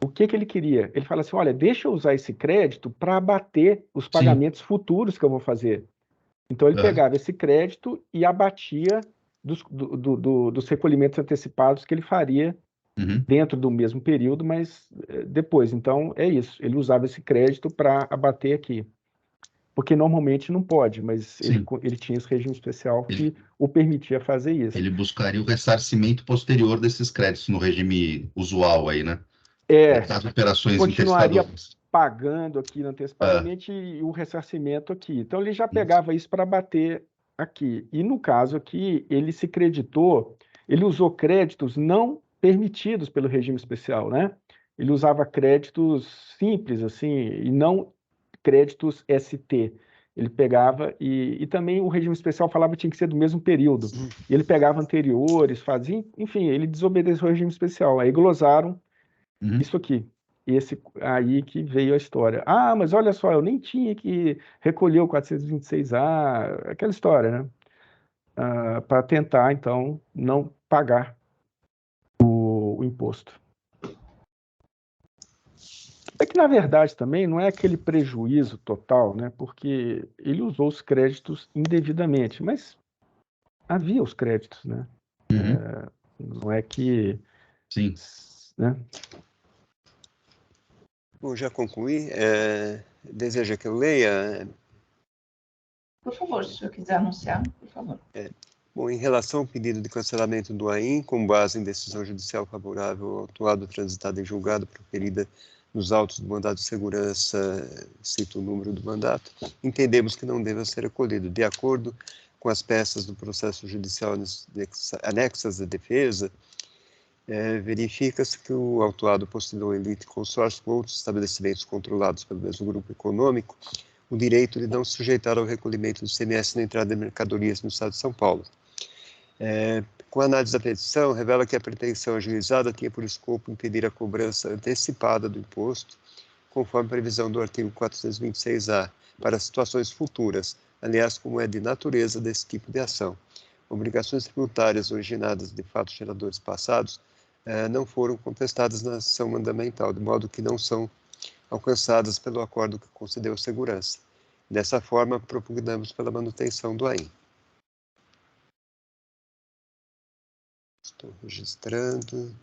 O que ele queria? Ele fala assim, olha, deixa eu usar esse crédito para abater os pagamentos futuros que eu vou fazer. Então, ele pegava esse crédito e abatia dos recolhimentos antecipados que ele faria dentro do mesmo período, mas depois. Então, é isso. Ele usava esse crédito para abater aqui. Porque normalmente não pode, mas ele tinha esse regime especial que o permitia fazer isso. Ele buscaria o ressarcimento posterior desses créditos no regime usual aí, né? Das operações continuaria interestaduais. Pagando aqui antecipadamente e o ressarcimento aqui. Então, ele já pegava isso para bater aqui. E, no caso aqui, ele se creditou, ele usou créditos não permitidos pelo regime especial, né? Ele usava créditos simples, assim, e não créditos ST. Ele pegava e também o regime especial falava que tinha que ser do mesmo período. E ele pegava anteriores, fazia, enfim, ele desobedeceu o regime especial. Aí glosaram isso aqui. Esse aí que veio a história. Ah, mas olha só, eu nem tinha que recolher o 426A, aquela história, né? Para tentar, então, não pagar o imposto. É que, na verdade, também não é aquele prejuízo total, né? Porque ele usou os créditos indevidamente, mas havia os créditos, né? Não é que... Sim. Né? Bom, já concluí. Deseja que eu leia? Por favor, se o senhor quiser anunciar, por favor. Bom, em relação ao pedido de cancelamento do AIM, com base em decisão judicial favorável ao autuado transitado em julgado proferida nos autos do mandado de segurança, cito o número do mandato, entendemos que não deva ser acolhido. De acordo com as peças do processo judicial anexas à defesa, verifica-se que o autuado postulou em lite consórcio com outros estabelecimentos controlados pelo mesmo grupo econômico o direito de não se sujeitar ao recolhimento do ICMS na entrada de mercadorias no estado de São Paulo. Com a análise da petição, revela que a pretensão ajuizada tinha por escopo impedir a cobrança antecipada do imposto, conforme previsão do artigo 426-A, para situações futuras, aliás, como é de natureza desse tipo de ação. Obrigações tributárias originadas de fatos geradores passados não foram contestadas na ação mandamental, de modo que não são alcançadas pelo acordo que concedeu segurança. Dessa forma, propugnamos pela manutenção do AIM. Estou registrando.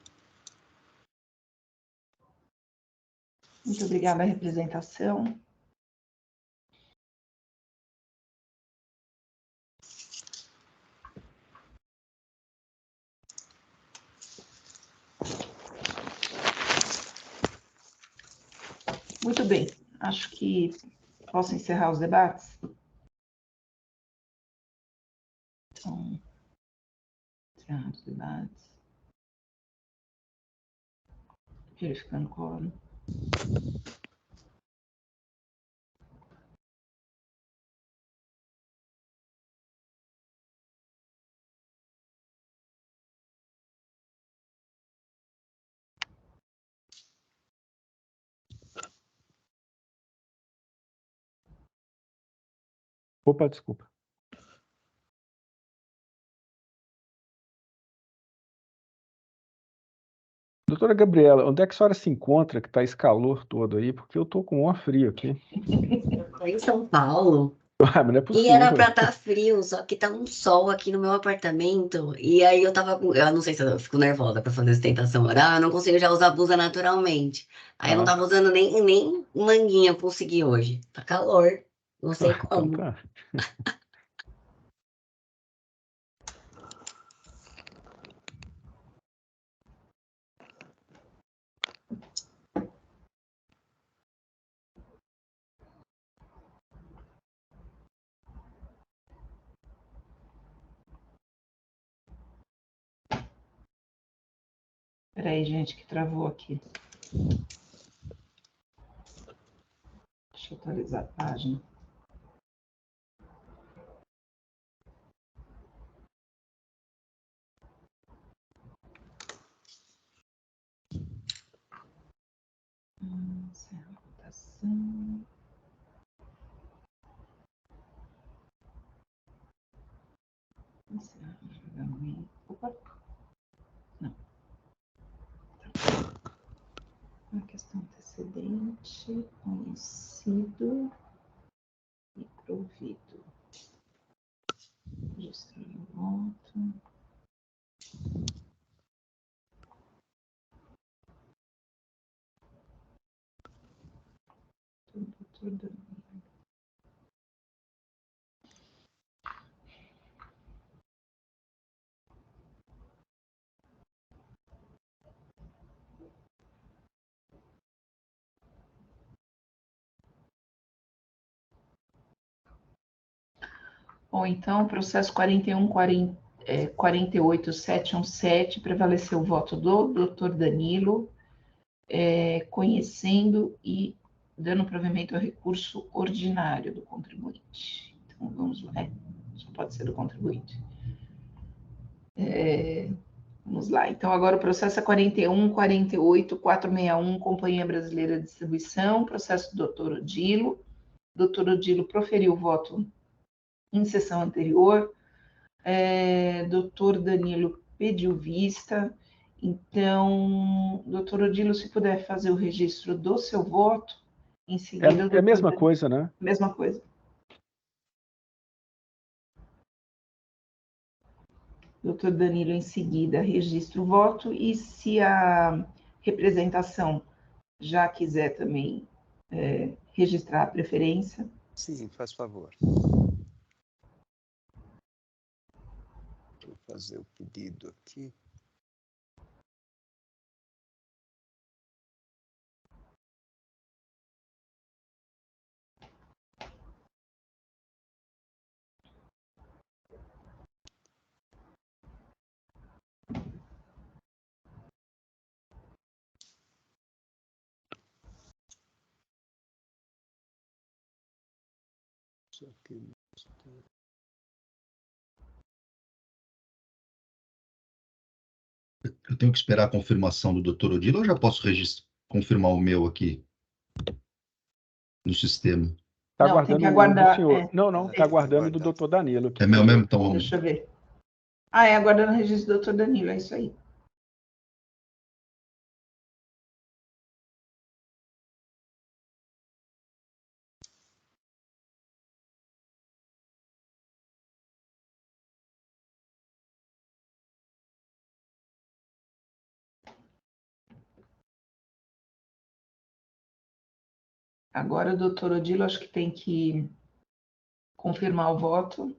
Muito obrigada a representação. Muito bem, acho que posso encerrar os debates. Então, encerrar os debates. Verificando o quórum. Opa, desculpa. Doutora Gabriela, onde é que a senhora se encontra, que está esse calor todo aí? Porque eu estou com um ar frio aqui. Eu tô em São Paulo. Ah, mas não é E era possível. pra estar frio, só que tá um sol aqui no meu apartamento. E aí eu tava com. Eu não sei se eu fico nervosa pra fazer sustentação oral, eu não consigo já usar blusa naturalmente. Aí eu não Ah. tava usando nem manguinha, eu consegui hoje. Tá calor. Não sei Então como. tá. Espera aí, gente, que travou aqui. Deixa eu atualizar a página. Encerra a votação. Encerra o julgamento. Opa. Não. Tá. A questão antecedente, conhecido e provido. Registrar o voto. Tudo. Bom, então, processo 48717, prevaleceu o voto do doutor Danilo, conhecendo e dando provimento ao recurso ordinário do contribuinte. Então, vamos lá. Só pode ser do contribuinte. Vamos lá. Então, agora o processo é 4148461, Companhia Brasileira de Distribuição, processo do doutor Odilo. Doutor Odilo proferiu o voto em sessão anterior. Doutor Danilo pediu vista Então, doutor Odilo, se puder fazer o registro do seu voto, em seguida... É a mesma coisa, né? Mesma coisa. Doutor Danilo, em seguida, registra o voto, e se a representação já quiser também registrar a preferência... Sim, faz favor. Vou fazer o pedido aqui. Só que... Eu tenho que esperar a confirmação do Dr. Odilo ou já posso confirmar o meu aqui no sistema? Está Não, tem aguardando que aguardar, do senhor. Não, está aguardando do doutor Danilo aqui. É meu mesmo? Então, Deixa eu ver. Ah, é aguardando o registro do doutor Danilo, é isso aí. Agora o doutor Odilo, acho que tem que confirmar o voto.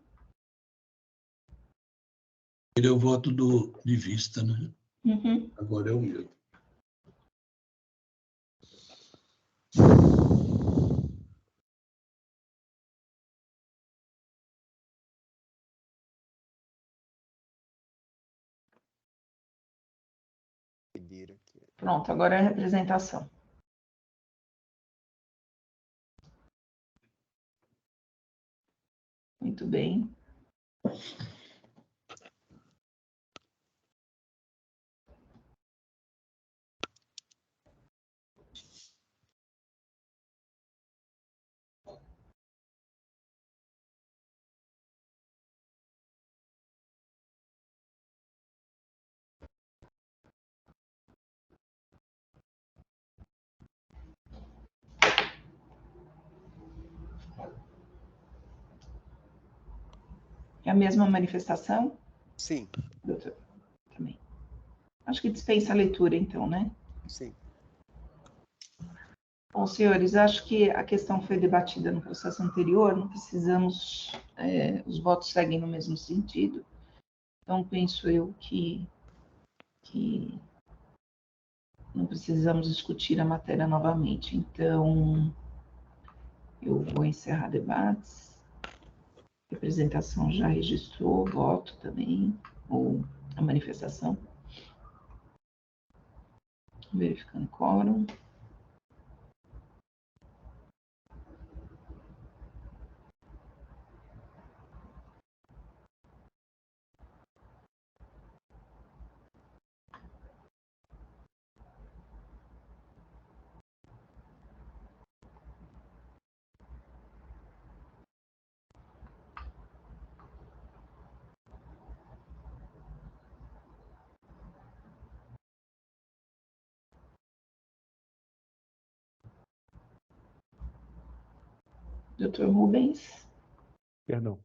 Ele é o voto de vista, né? Uhum. Agora é o meu. Pedir aqui. Pronto, agora é a representação. Muito bem. É a mesma manifestação? Sim, Doutor, também. Acho que dispensa a leitura, então, né? sim. Bom, senhores, acho que a questão foi debatida no processo anterior, não precisamos, os votos seguem no mesmo sentido, então penso eu que não precisamos discutir a matéria novamente. Então, eu vou encerrar debates. A representação já registrou o voto também, ou a manifestação. Verificando quórum. Doutor Rubens. Perdão.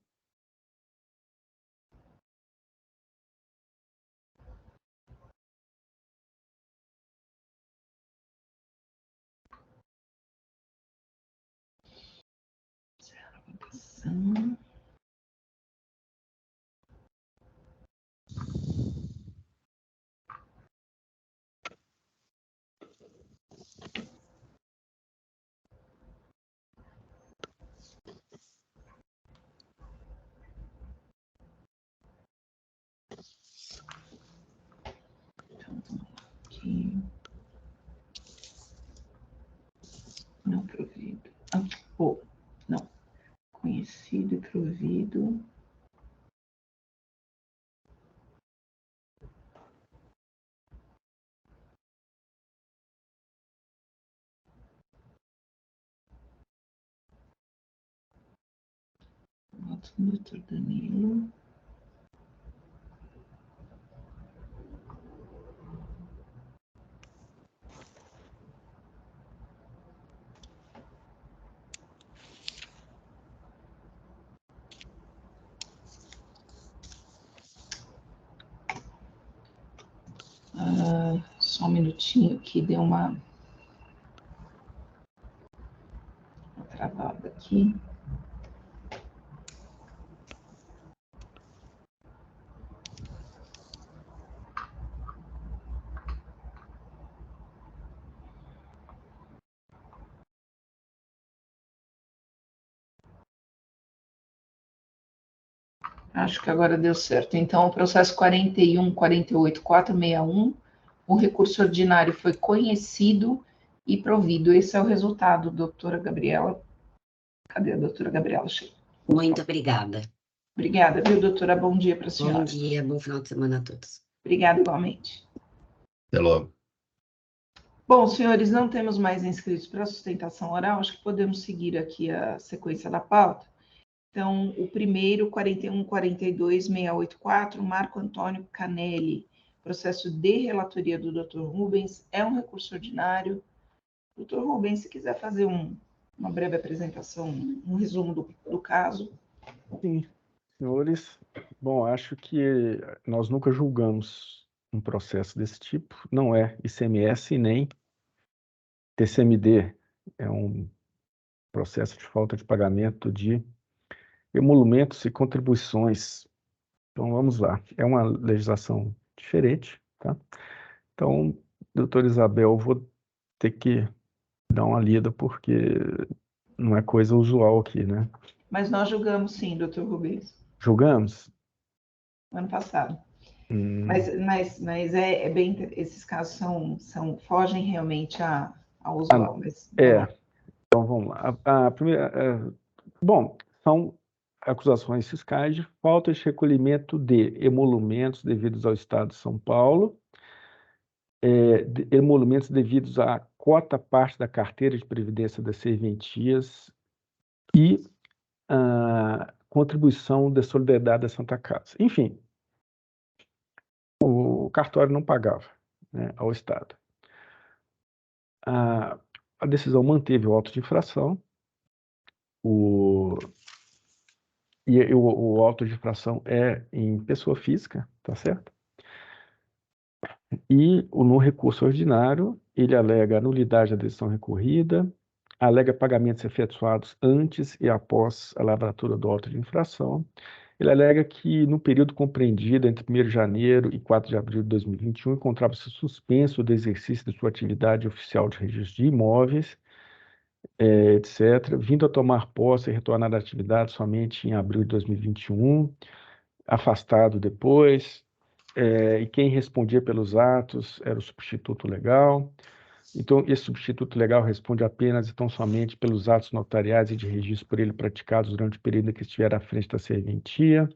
Votação. Então, vamos lá. Aqui. Não provido. Não. Conhecido e provido. Voto do doutor Danilo. Só um minutinho aqui, deu uma travada aqui. Acho que agora deu certo. Então, o processo 41.48.461, o recurso ordinário foi conhecido e provido. Esse é o resultado, doutora Gabriela. Cadê a doutora Gabriela? Muito obrigada. Obrigada, viu, doutora? Bom dia para a senhora. Bom dia, bom final de semana a todos. Obrigada igualmente. Até logo. Bom, senhores, não temos mais inscritos para sustentação oral. Acho que podemos seguir aqui a sequência da pauta. Então, o primeiro, 41.42.684, Marco Antônio Canelli, processo de relatoria do Dr. Rubens, é um recurso ordinário. Dr. Rubens, se quiser fazer uma breve apresentação, um resumo do caso. Sim, senhores. Bom, acho que nós nunca julgamos um processo desse tipo. Não é ICMS nem TCMD. É um processo de falta de pagamento de emolumentos e contribuições. Então, vamos lá. É uma legislação diferente, tá? Então, doutora Isabel, vou ter que dar uma lida, porque não é coisa usual aqui, né? Mas nós julgamos sim, doutor Rubens. Julgamos? Ano passado. Mas é bem... Esses casos fogem realmente ao usual. Então, vamos lá. A primeira... bom, são acusações fiscais de falta de recolhimento de emolumentos devidos ao Estado de São Paulo, emolumentos devidos à quota parte da carteira de previdência das serventias e a contribuição da solidariedade da Santa Casa. Enfim, o cartório não pagava, né, ao Estado. A decisão manteve o auto de infração, o auto de infração é em pessoa física, tá certo? E no recurso ordinário, ele alega a nulidade da decisão recorrida, alega pagamentos efetuados antes e após a lavratura do auto de infração. Ele alega que, no período compreendido entre 1º de janeiro e 4 de abril de 2021, encontrava-se suspenso do exercício de sua atividade oficial de registro de imóveis, etc., vindo a tomar posse e retornar à atividade somente em abril de 2021, afastado depois, e quem respondia pelos atos era o substituto legal. Então, esse substituto legal responde apenas e tão somente pelos atos notariais e de registro por ele praticados durante o período em que estiver à frente da serventia,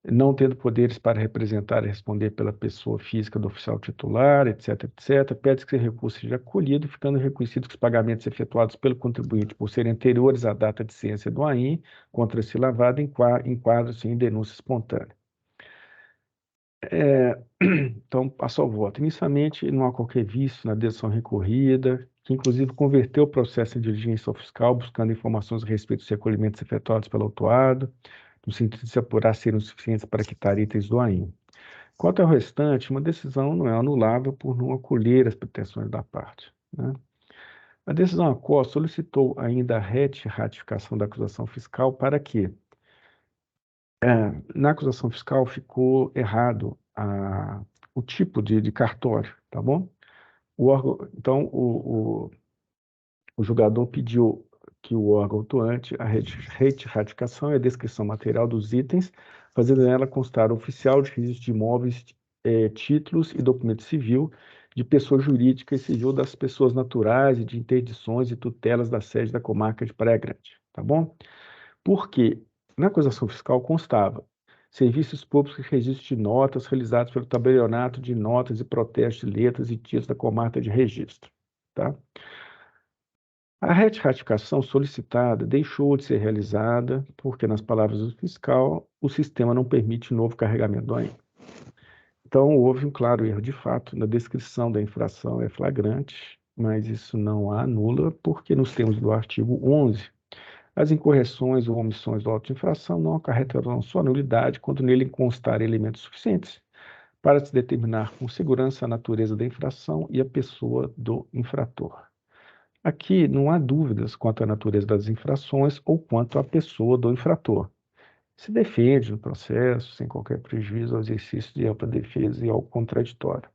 não tendo poderes para representar e responder pela pessoa física do oficial titular, etc., etc., pede que esse recurso seja acolhido, ficando reconhecido que os pagamentos efetuados pelo contribuinte por serem anteriores à data de ciência do AIM, contra esse lavado, enquadram-se em denúncia espontânea. Então, passou ao voto. Inicialmente, não há qualquer vício na decisão recorrida, que inclusive converteu o processo em diligência fiscal, buscando informações a respeito dos recolhimentos efetuados pelo autuado, no sentido de se apurar serem suficientes para quitar itens do AIM. Quanto ao restante, uma decisão não é anulável por não acolher as pretensões da parte, né? A decisão ACO solicitou ainda a retificação da acusação fiscal para que, na acusação fiscal, ficou errado o tipo de cartório, tá bom? Então, o julgador pediu que o órgão autuante a retificação e a descrição material dos itens, fazendo nela constar oficial de registro de imóveis, títulos e documento civil de pessoa jurídica e civil das pessoas naturais e de interdições e tutelas da sede da comarca de Praia Grande, tá bom? Porque na acusação fiscal constava serviços públicos e registro de notas realizados pelo tabelionato de notas e protestos de letras e títulos da comarca de registro, tá? A retificação solicitada deixou de ser realizada porque, nas palavras do fiscal, o sistema não permite novo carregamento do AIM. Então, houve um claro erro de fato na descrição da infração, é flagrante, mas isso não a anula, porque nos termos do artigo 11, as incorreções ou omissões do auto de infração não acarretarão sua nulidade quando nele constarem elementos suficientes para se determinar com segurança a natureza da infração e a pessoa do infrator. Aqui não há dúvidas quanto à natureza das infrações ou quanto à pessoa do infrator. Se defende no processo, sem qualquer prejuízo ao exercício de ampla defesa e ao contraditório.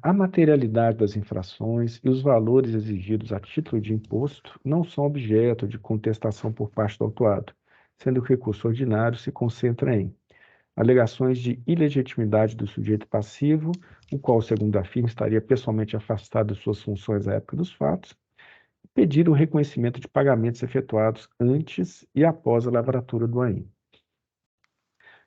A materialidade das infrações e os valores exigidos a título de imposto não são objeto de contestação por parte do autuado, sendo que o recurso ordinário se concentra em alegações de ilegitimidade do sujeito passivo, o qual, segundo afirma, estaria pessoalmente afastado de suas funções à época dos fatos, e pedir o reconhecimento de pagamentos efetuados antes e após a lavratura do AIM.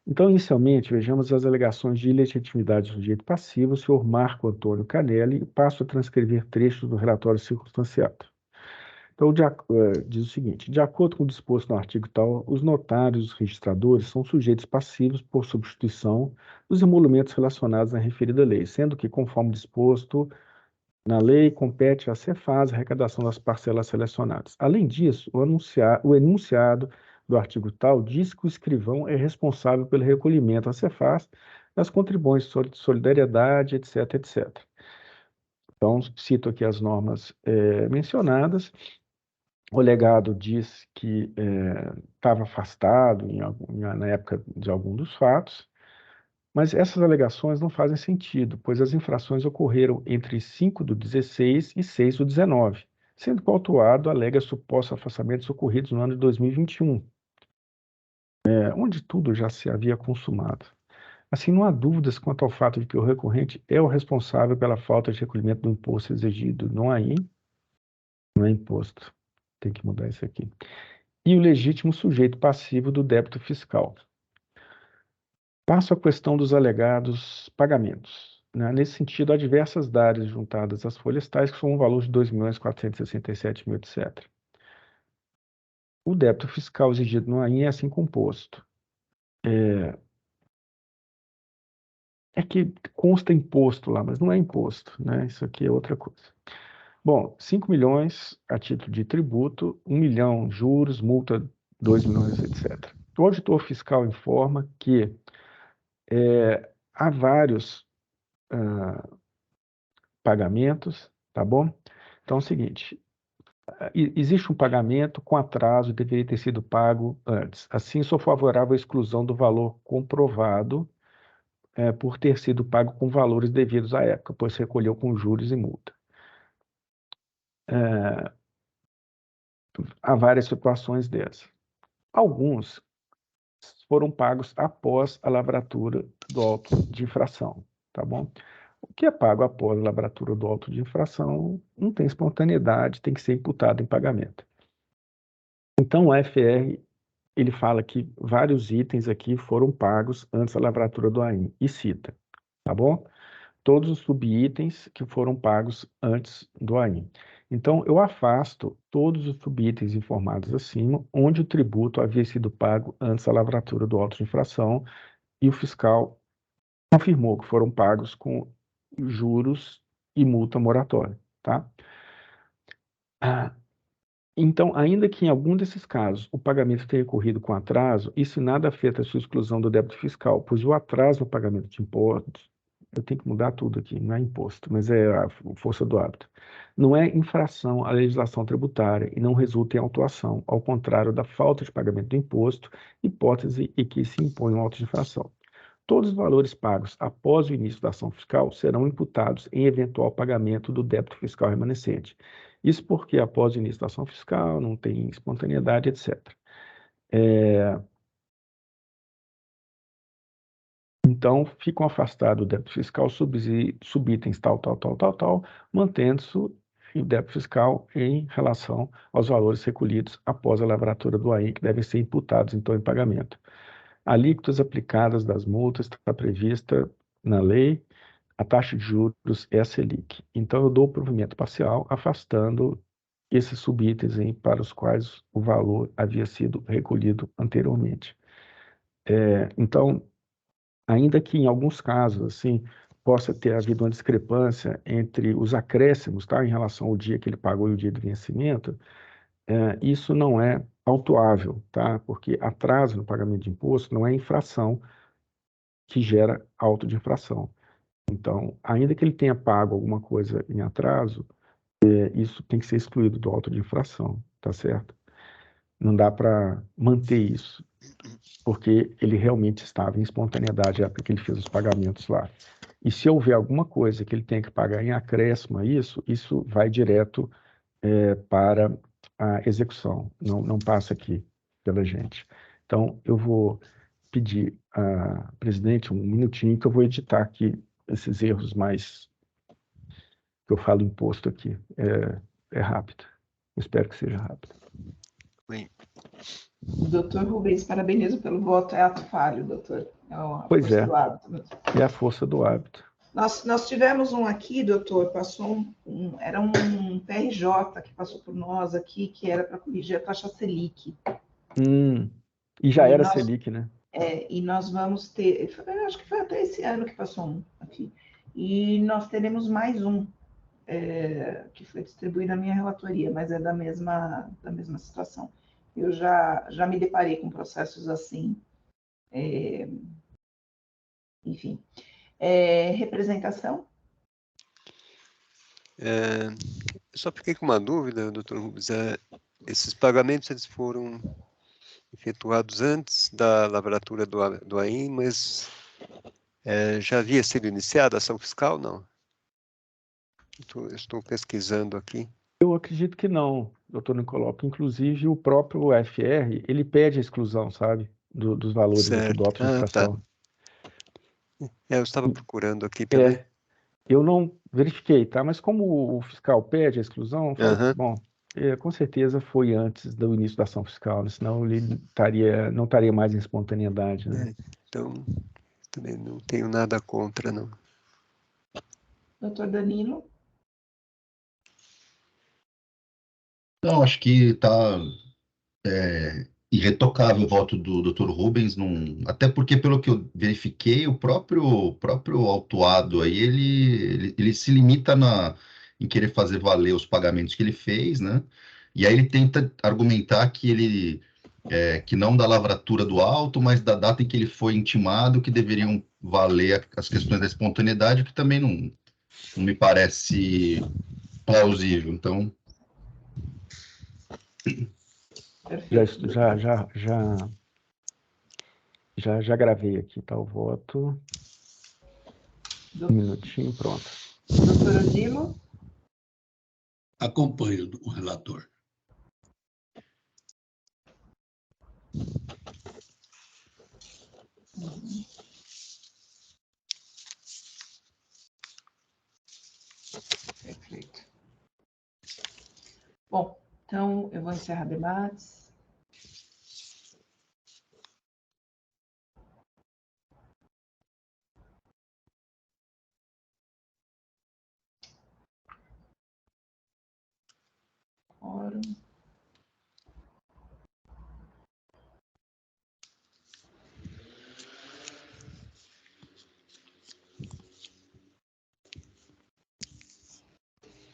Então, inicialmente, vejamos as alegações de ilegitimidade do sujeito passivo, o senhor Marco Antônio Canelli, e passo a transcrever trechos do relatório circunstanciado. Então, diz o seguinte: de acordo com o disposto no artigo tal, os notários e os registradores são sujeitos passivos por substituição dos emolumentos relacionados à referida lei, sendo que, conforme disposto na lei, compete à Cefaz a arrecadação das parcelas selecionadas. Além disso, o enunciado do artigo tal diz que o escrivão é responsável pelo recolhimento à Cefaz das contribuições de solidariedade, etc., etc. Então, cito aqui as normas mencionadas. O legado diz que estava afastado na época de algum dos fatos, mas essas alegações não fazem sentido, pois as infrações ocorreram entre 5/16 e 6/19, sendo que o autuado alega supostos afastamentos ocorridos no ano de 2021, onde tudo já se havia consumado. Assim, não há dúvidas quanto ao fato de que o recorrente é o responsável pela falta de recolhimento do imposto exigido no AIM, não é imposto, tem que mudar isso aqui, e o legítimo sujeito passivo do débito fiscal. Passo à questão dos alegados pagamentos. Nesse sentido, há diversas dárias juntadas às folhas tais que são um valor de 2.467.000, etc. O débito fiscal exigido no AIM é assim composto. É que consta imposto lá, mas não é imposto, né? Isso aqui é outra coisa. Bom, 5 milhões a título de tributo, 1 milhão juros, multa 2 milhões, etc. O auditor fiscal informa que há vários pagamentos, tá bom? Então é o seguinte, existe um pagamento com atraso, deveria ter sido pago antes. Assim, sou favorável à exclusão do valor comprovado por ter sido pago com valores devidos à época, pois se recolheu com juros e multa. Há várias situações dessas. Alguns foram pagos após a lavratura do auto de infração, tá bom? O que é pago após a lavratura do auto de infração não tem espontaneidade, tem que ser imputado em pagamento. Então, o AFR, ele fala que vários itens aqui foram pagos antes da lavratura do AIM, e cita, tá bom? Todos os subitens que foram pagos antes do AIM. Então, eu afasto todos os subitens informados acima, onde o tributo havia sido pago antes da lavratura do auto de infração, e o fiscal confirmou que foram pagos com juros e multa moratória, tá? Então, ainda que em algum desses casos o pagamento tenha ocorrido com atraso, isso nada afeta a sua exclusão do débito fiscal, pois o atraso no pagamento de impostos, eu tenho que mudar tudo aqui, não é imposto, mas é a força do hábito, não é infração à legislação tributária e não resulta em autuação, ao contrário da falta de pagamento do imposto, hipótese em que se impõe um auto de infração. Todos os valores pagos após o início da ação fiscal serão imputados em eventual pagamento do débito fiscal remanescente. Isso porque após o início da ação fiscal não tem espontaneidade, etc. Então, ficam afastados do débito fiscal subitens tal, mantendo-se o débito fiscal em relação aos valores recolhidos após a lavratura do AIM, que devem ser imputados, então, em pagamento. Alíquotas aplicadas das multas está prevista na lei, a taxa de juros é a Selic. Então, eu dou o provimento parcial, afastando esses subitens para os quais o valor havia sido recolhido anteriormente. Então, ainda que em alguns casos, assim, possa ter havido uma discrepância entre os acréscimos, tá, em relação ao dia que ele pagou e o dia do vencimento, isso não é autuável, tá? Porque atraso no pagamento de imposto não é infração que gera auto de infração. Então, ainda que ele tenha pago alguma coisa em atraso, isso tem que ser excluído do auto de infração, tá certo? Não dá para manter isso, porque ele realmente estava em espontaneidade na época que ele fez os pagamentos lá. E se houver alguma coisa que ele tenha que pagar em acréscimo a isso vai direto para a execução, não passa aqui pela gente. Então, eu vou pedir a presidente um minutinho que eu vou editar aqui esses erros mais que eu falo imposto aqui. É rápido. Eu espero que seja rápido. Bem, Doutor Rubens, parabenizo pelo voto. É ato falho, doutor. É a Pois força é. do hábito mesmo. É a força do hábito. Nós tivemos um aqui, doutor, passou era um PRJ que passou por nós aqui, que era para corrigir a taxa Selic. E já E era nós- Selic, né? E nós vamos ter, acho que foi até esse ano que passou um aqui. E nós teremos mais um, que foi distribuído na minha relatoria, mas é da mesma situação. Eu já me deparei com processos assim. Enfim. Representação? eu só fiquei com uma dúvida, doutor Rubens. Esses pagamentos eles foram efetuados antes da lavratura do AIM, mas já havia sido iniciada a ação fiscal, não? Estou pesquisando aqui. Eu acredito que não, doutor Nicolau. Inclusive, o próprio FR, ele pede a exclusão, sabe? Dos valores aqui do auto de infração. Eu estava procurando aqui pela... Eu não verifiquei, tá? Mas como o fiscal pede a exclusão, eu falei, bom, com certeza foi antes do início da ação fiscal, né? Senão ele não estaria mais em espontaneidade, né? Então, também não tenho nada contra, não. Doutor Danilo? Não, acho que está irretocável o voto do Dr. Rubens, até porque, pelo que eu verifiquei, o próprio autuado aí, ele se limita em querer fazer valer os pagamentos que ele fez, né? E aí ele tenta argumentar que não da lavratura do auto, mas da data em que ele foi intimado, que deveriam valer as questões da espontaneidade, que também não me parece plausível. Então, Perfeito. Já gravei aqui, tá? O voto. Um minutinho, pronto. Doutor Odilo? Acompanho o relator. Perfeito. Bom, então eu vou encerrar debates. Quórum.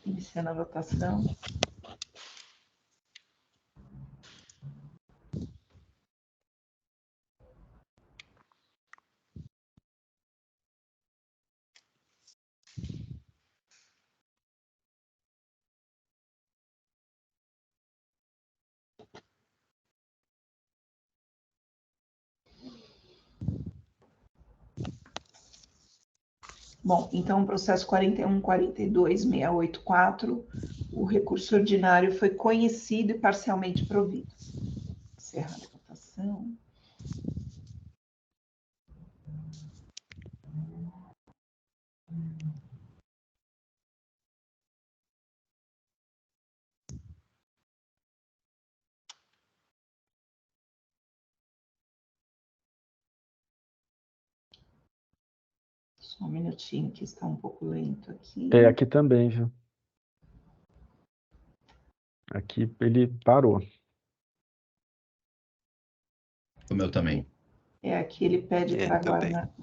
Iniciando a votação. Bom, então o processo 41.42.684, o recurso ordinário foi conhecido e parcialmente provido. Encerrar a votação. Só um minutinho que está um pouco lento aqui. Aqui também, viu? Aqui ele parou. o meu também. Aqui ele pede para também. aguardar.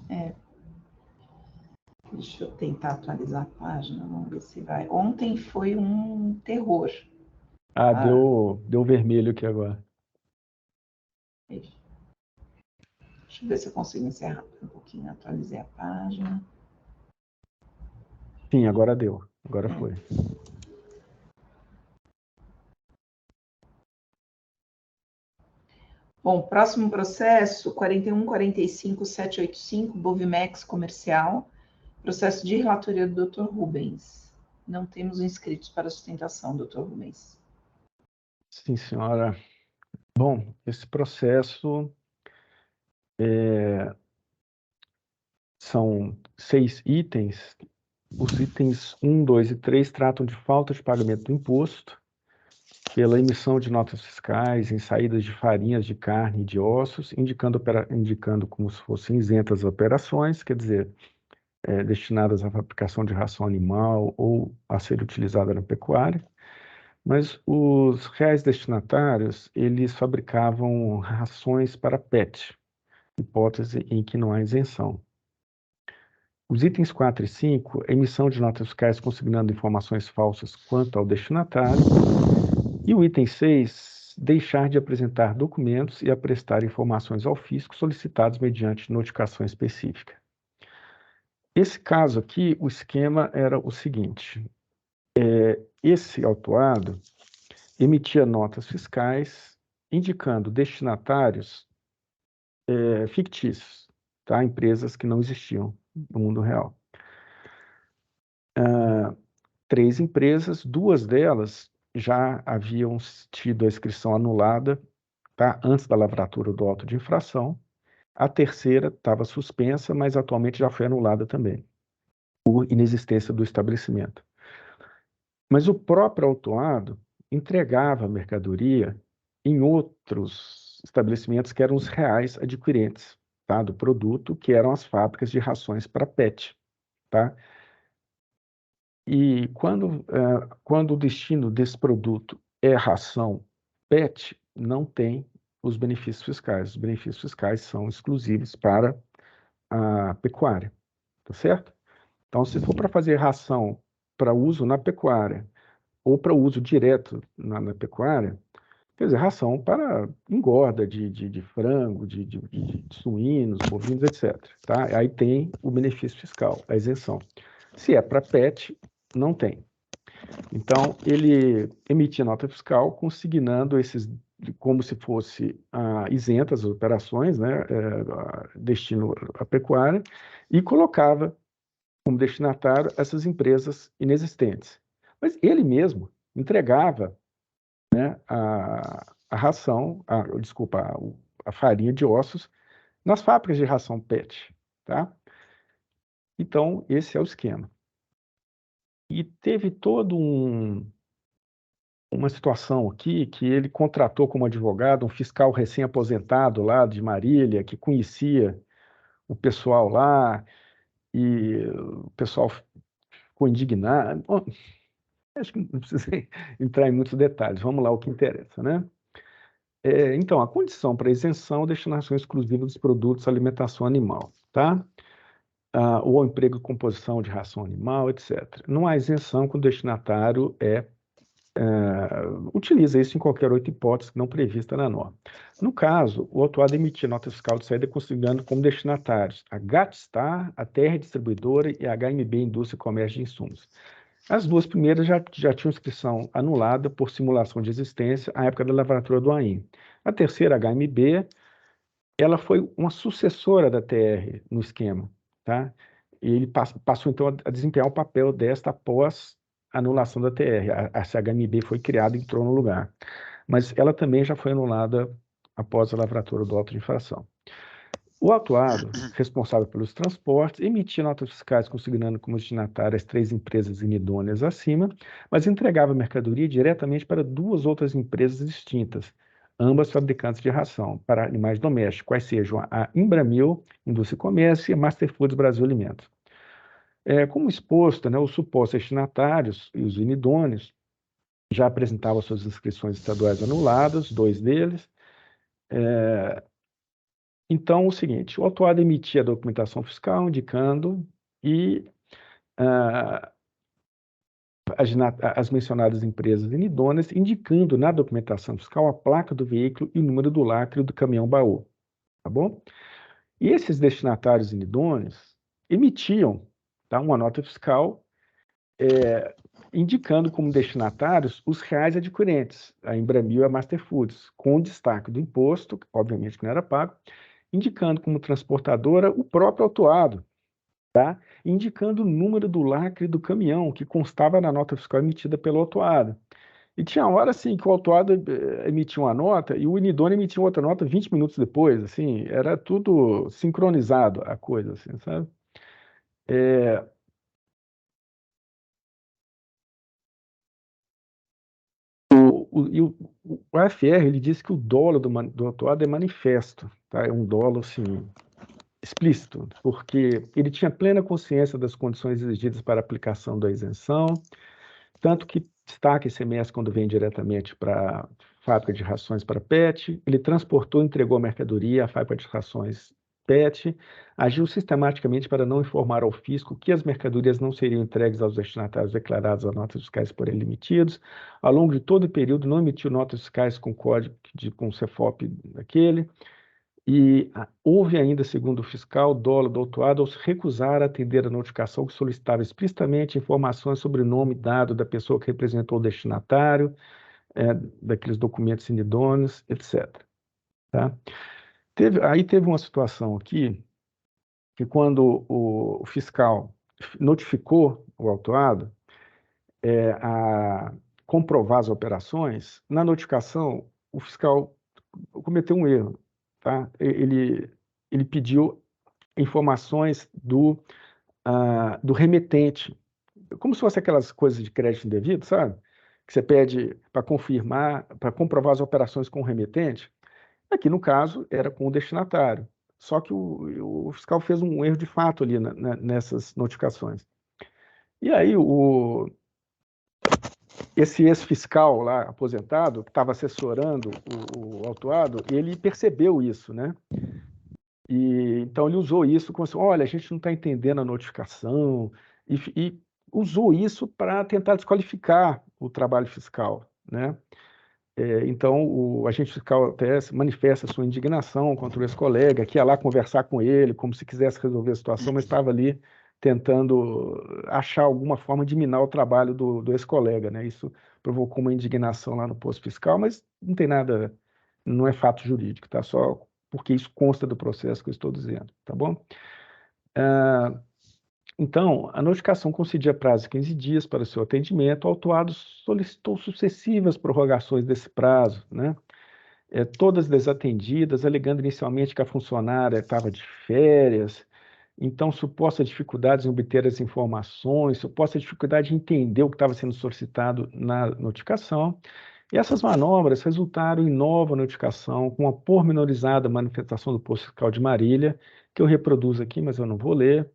Deixa eu tentar atualizar a página, vamos ver se vai. Ontem foi um terror. Deu vermelho aqui agora. Deixa Deixa eu ver se eu consigo encerrar um pouquinho. Atualizei a página. Sim, agora deu. Agora foi. Bom, próximo processo, 41.45.785, Bovimex Comercial. Processo de relatoria do Dr. Rubens. Não temos inscritos para sustentação, Dr. Rubens. Sim, senhora. Bom, esse processo são 6 itens. Os itens 1, 2 e 3 tratam de falta de pagamento do imposto pela emissão de notas fiscais em saídas de farinhas de carne e de ossos, indicando como se fossem isentas operações, quer dizer, destinadas à fabricação de ração animal ou a ser utilizada na pecuária. Mas os reais destinatários, eles fabricavam rações para PET, hipótese em que não há isenção. Os itens 4 e 5, emissão de notas fiscais consignando informações falsas quanto ao destinatário. E o item 6, deixar de apresentar documentos e a prestar informações ao fisco solicitados mediante notificação específica. Esse caso aqui, o esquema era o seguinte: esse autuado emitia notas fiscais indicando destinatários fictícios, tá? Empresas que não existiam no mundo real. 3 empresas, 2 delas já haviam tido a inscrição anulada, tá? Antes da lavratura do auto de infração. A terceira estava suspensa, mas atualmente já foi anulada também, por inexistência do estabelecimento. Mas o próprio autuado entregava a mercadoria em outros estabelecimentos que eram os reais adquirentes, tá? Do produto, que eram as fábricas de rações para PET, tá? E quando o destino desse produto é ração PET, não tem os benefícios fiscais. Os benefícios fiscais são exclusivos para a pecuária, tá certo? Então, se for para fazer ração para uso na pecuária ou para uso direto na pecuária, quer dizer, ração para engorda de frango, de suínos, bovinos, etc. Tá? Aí tem o benefício fiscal, a isenção. Se é para PET, não tem. Então, ele emitia nota fiscal consignando esses, como se fosse isentas as operações, né, destino à pecuária, e colocava como destinatário essas empresas inexistentes. Mas ele mesmo entregava, né, a ração, a farinha de ossos nas fábricas de ração PET, tá? Então, esse é o esquema. E teve todo uma situação aqui que ele contratou como advogado um fiscal recém-aposentado lá de Marília, que conhecia o pessoal lá, e o pessoal ficou indignado. Bom, acho que não precisa entrar em muitos detalhes, vamos lá, o que interessa, né? Então, a condição para isenção é destinação exclusiva dos produtos alimentação animal, tá? Ou ao emprego e composição de ração animal, etc. Não há isenção quando o destinatário utiliza isso em qualquer outra hipótese não prevista na norma. No caso, o autuado emitia nota fiscal de saída consignando como destinatários a Gatstar, a TR Distribuidora e a HMB Indústria e Comércio de Insumos. As 2 primeiras já tinham inscrição anulada por simulação de existência à época da lavratura do AIM. A terceira, a HMB, ela foi uma sucessora da TR no esquema, tá? E ele passou, então, a desempenhar o papel desta após a anulação da TR. A HMB foi criada e entrou no lugar. Mas ela também já foi anulada após a lavratura do auto de infração. O autuado, responsável pelos transportes, emitia notas fiscais consignando como destinatário as 3 empresas inidôneas acima, mas entregava a mercadoria diretamente para 2 outras empresas distintas, ambas fabricantes de ração para animais domésticos, quais sejam a Imbramil, Indústria e Comércio, e a Masterfoods Brasil Alimentos. Como exposto, né, os supostos destinatários e os inidôneos já apresentavam suas inscrições estaduais anuladas, 2 deles. Então, o seguinte, o autuado emitia a documentação fiscal indicando e as mencionadas empresas inidôneas, indicando na documentação fiscal a placa do veículo e o número do lacre do caminhão baú, tá bom? E esses destinatários inidôneos emitiam, tá, uma nota fiscal indicando como destinatários os reais adquirentes, a Embramil e a Master Foods, com o destaque do imposto, obviamente que não era pago, indicando como transportadora o próprio autuado, tá? Indicando o número do lacre do caminhão, que constava na nota fiscal emitida pelo autuado. E tinha hora, assim, que o autuado emitia uma nota e o inidôneo emitia outra nota 20 minutos depois, assim, era tudo sincronizado, a coisa, assim, sabe? O AFR, ele diz que o dolo do autuado é manifesto, tá? É um dolo, assim, explícito, porque ele tinha plena consciência das condições exigidas para a aplicação da isenção, tanto que destaca esse ICMS quando vem diretamente para a fábrica de rações para PET, ele transportou e entregou a mercadoria à fábrica de rações PET, agiu sistematicamente para não informar ao fisco que as mercadorias não seriam entregues aos destinatários declarados a notas fiscais por ele emitidos. Ao longo de todo o período, não emitiu notas fiscais com código com o CEFOP daquele. E houve ainda, segundo o fiscal, dolo do autuado ao se recusar a atender a notificação que solicitava explicitamente informações sobre o nome dado da pessoa que representou o destinatário, daqueles documentos inidôneos, etc. Tá? Aí teve uma situação aqui que quando o fiscal notificou o autuado a comprovar as operações, na notificação o fiscal cometeu um erro, tá? Ele pediu informações do remetente, como se fosse aquelas coisas de crédito indevido, sabe? Que você pede para confirmar, para comprovar as operações com o remetente. Aqui, no caso, era com o destinatário. Só que o fiscal fez um erro de fato ali nessas notificações. E aí, esse ex-fiscal lá, aposentado, que estava assessorando o autuado, ele percebeu isso, né? E então ele usou isso como assim, olha, a gente não está entendendo a notificação, e usou isso para tentar desqualificar o trabalho fiscal, né? Então o agente fiscal até manifesta sua indignação contra o ex-colega, que ia lá conversar com ele, como se quisesse resolver a situação, mas estava ali tentando achar alguma forma de minar o trabalho do ex-colega, né? Isso provocou uma indignação lá no posto fiscal, mas não tem nada, não é fato jurídico, tá? Só porque isso consta do processo que eu estou dizendo, tá bom? Então, a notificação concedia prazo de 15 dias para o seu atendimento, o autuado solicitou sucessivas prorrogações desse prazo, né? Todas desatendidas, alegando inicialmente que a funcionária estava de férias, então suposta dificuldades em obter as informações, suposta dificuldade em entender o que estava sendo solicitado na notificação. E essas manobras resultaram em nova notificação com a pormenorizada manifestação do posto fiscal de Marília, que eu reproduzo aqui, mas eu não vou ler.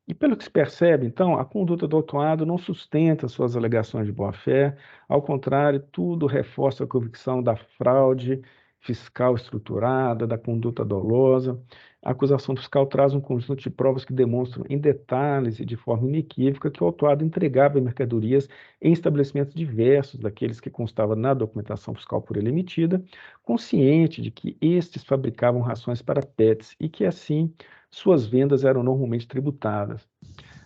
E pelo que se percebe, então, a conduta do autuado não sustenta suas alegações de boa-fé, ao contrário, tudo reforça a convicção da fraude fiscal estruturada, da conduta dolosa. A acusação fiscal traz um conjunto de provas que demonstram em detalhes e de forma inequívoca que o autuado entregava mercadorias em estabelecimentos diversos daqueles que constavam na documentação fiscal por ele emitida, consciente de que estes fabricavam rações para pets e que, assim, suas vendas eram normalmente tributadas.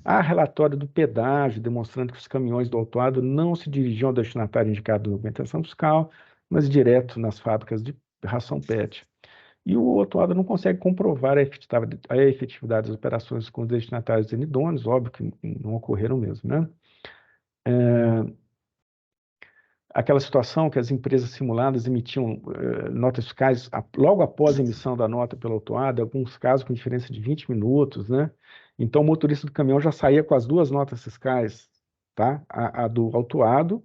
Há relatório do pedágio demonstrando que os caminhões do autuado não se dirigiam ao destinatário indicado na documentação fiscal, mas direto nas fábricas de ração PET. E o autuado não consegue comprovar a efetividade das operações com os destinatários inidôneos, óbvio que não ocorreram mesmo, né? Aquela situação que as empresas simuladas emitiam notas fiscais logo após a emissão da nota pelo autuado, em alguns casos com diferença de 20 minutos, né? Então, o motorista do caminhão já saía com as duas notas fiscais, tá? A do autuado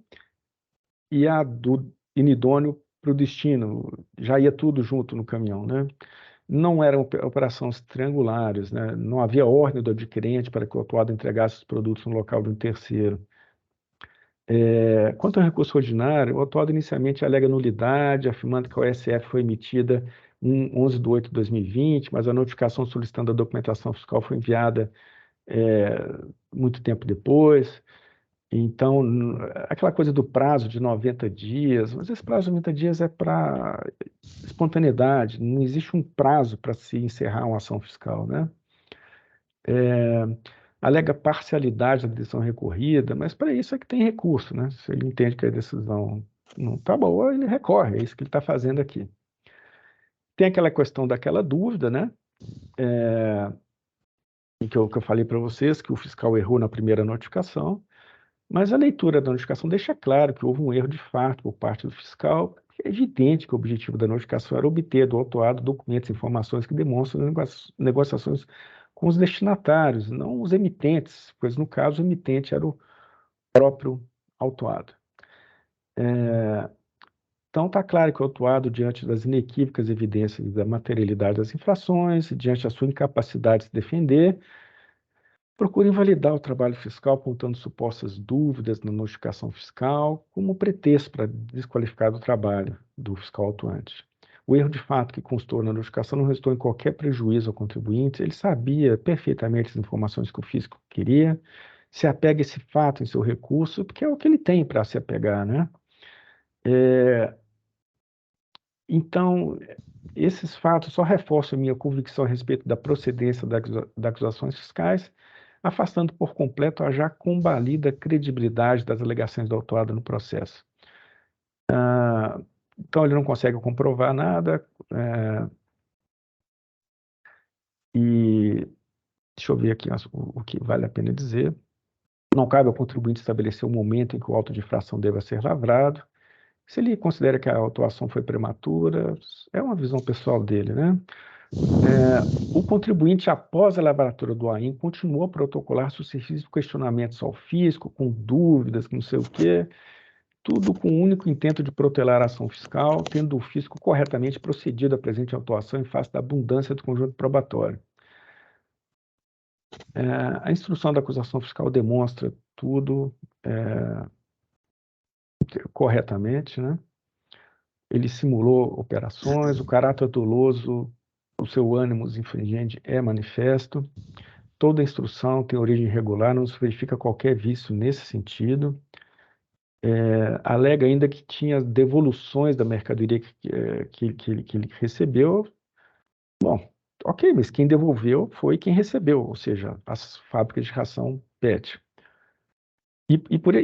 e a do inidôneo para o destino, já ia tudo junto no caminhão, né? Não eram operações triangulares, né? Não havia ordem do adquirente para que o autuado entregasse os produtos no local de um terceiro. Quanto ao recurso ordinário, o autuado inicialmente alega nulidade, afirmando que a OSF foi emitida em 11 de 8 de 2020, mas a notificação solicitando a documentação fiscal foi enviada muito tempo depois. Então, aquela coisa do prazo de 90 dias, mas esse prazo de 90 dias é para espontaneidade, não existe um prazo para se encerrar uma ação fiscal, né? Alega parcialidade da decisão recorrida, mas para isso é que tem recurso, né? Se ele entende que a decisão não está boa, ele recorre, é isso que ele está fazendo aqui. Tem aquela questão daquela dúvida, né? Que eu falei para vocês, que o fiscal errou na primeira notificação, mas a leitura da notificação deixa claro que houve um erro de fato por parte do fiscal. É evidente que o objetivo da notificação era obter do autuado documentos e informações que demonstram negociações com os destinatários, não os emitentes, pois no caso o emitente era o próprio autuado. Então está claro que o autuado, diante das inequívocas evidências da materialidade das infrações, diante da sua incapacidade de se defender, procura invalidar o trabalho fiscal apontando supostas dúvidas na notificação fiscal como pretexto para desqualificar do trabalho do fiscal autuante. O erro de fato que constou na notificação não resultou em qualquer prejuízo ao contribuinte, ele sabia perfeitamente as informações que o fisco queria, se apega a esse fato em seu recurso, porque é o que ele tem para se apegar, né? Então, esses fatos só reforçam a minha convicção a respeito da procedência das acusações fiscais, afastando por completo a já combalida credibilidade das alegações do autuado no processo. Então, ele não consegue comprovar nada, e deixa eu ver aqui o que vale a pena dizer. Não cabe ao contribuinte estabelecer o momento em que o auto de infração deva ser lavrado. Se ele considera que a autuação foi prematura, é uma visão pessoal dele, né? O contribuinte, após a lavratura do AIM, continuou a protocolar sucessivos questionamentos ao fisco, com dúvidas, com não sei o quê, tudo com o único intento de protelar a ação fiscal, tendo o fisco corretamente procedido à presente autuação em face da abundância do conjunto probatório. A instrução da acusação fiscal demonstra tudo corretamente, né? Ele simulou operações, o caráter doloso, o seu ânimo infringente é manifesto. Toda instrução tem origem irregular, não se verifica qualquer vício nesse sentido. Alega ainda que tinha devoluções da mercadoria que ele recebeu. Bom, ok, mas quem devolveu foi quem recebeu, ou seja, as fábricas de ração PET.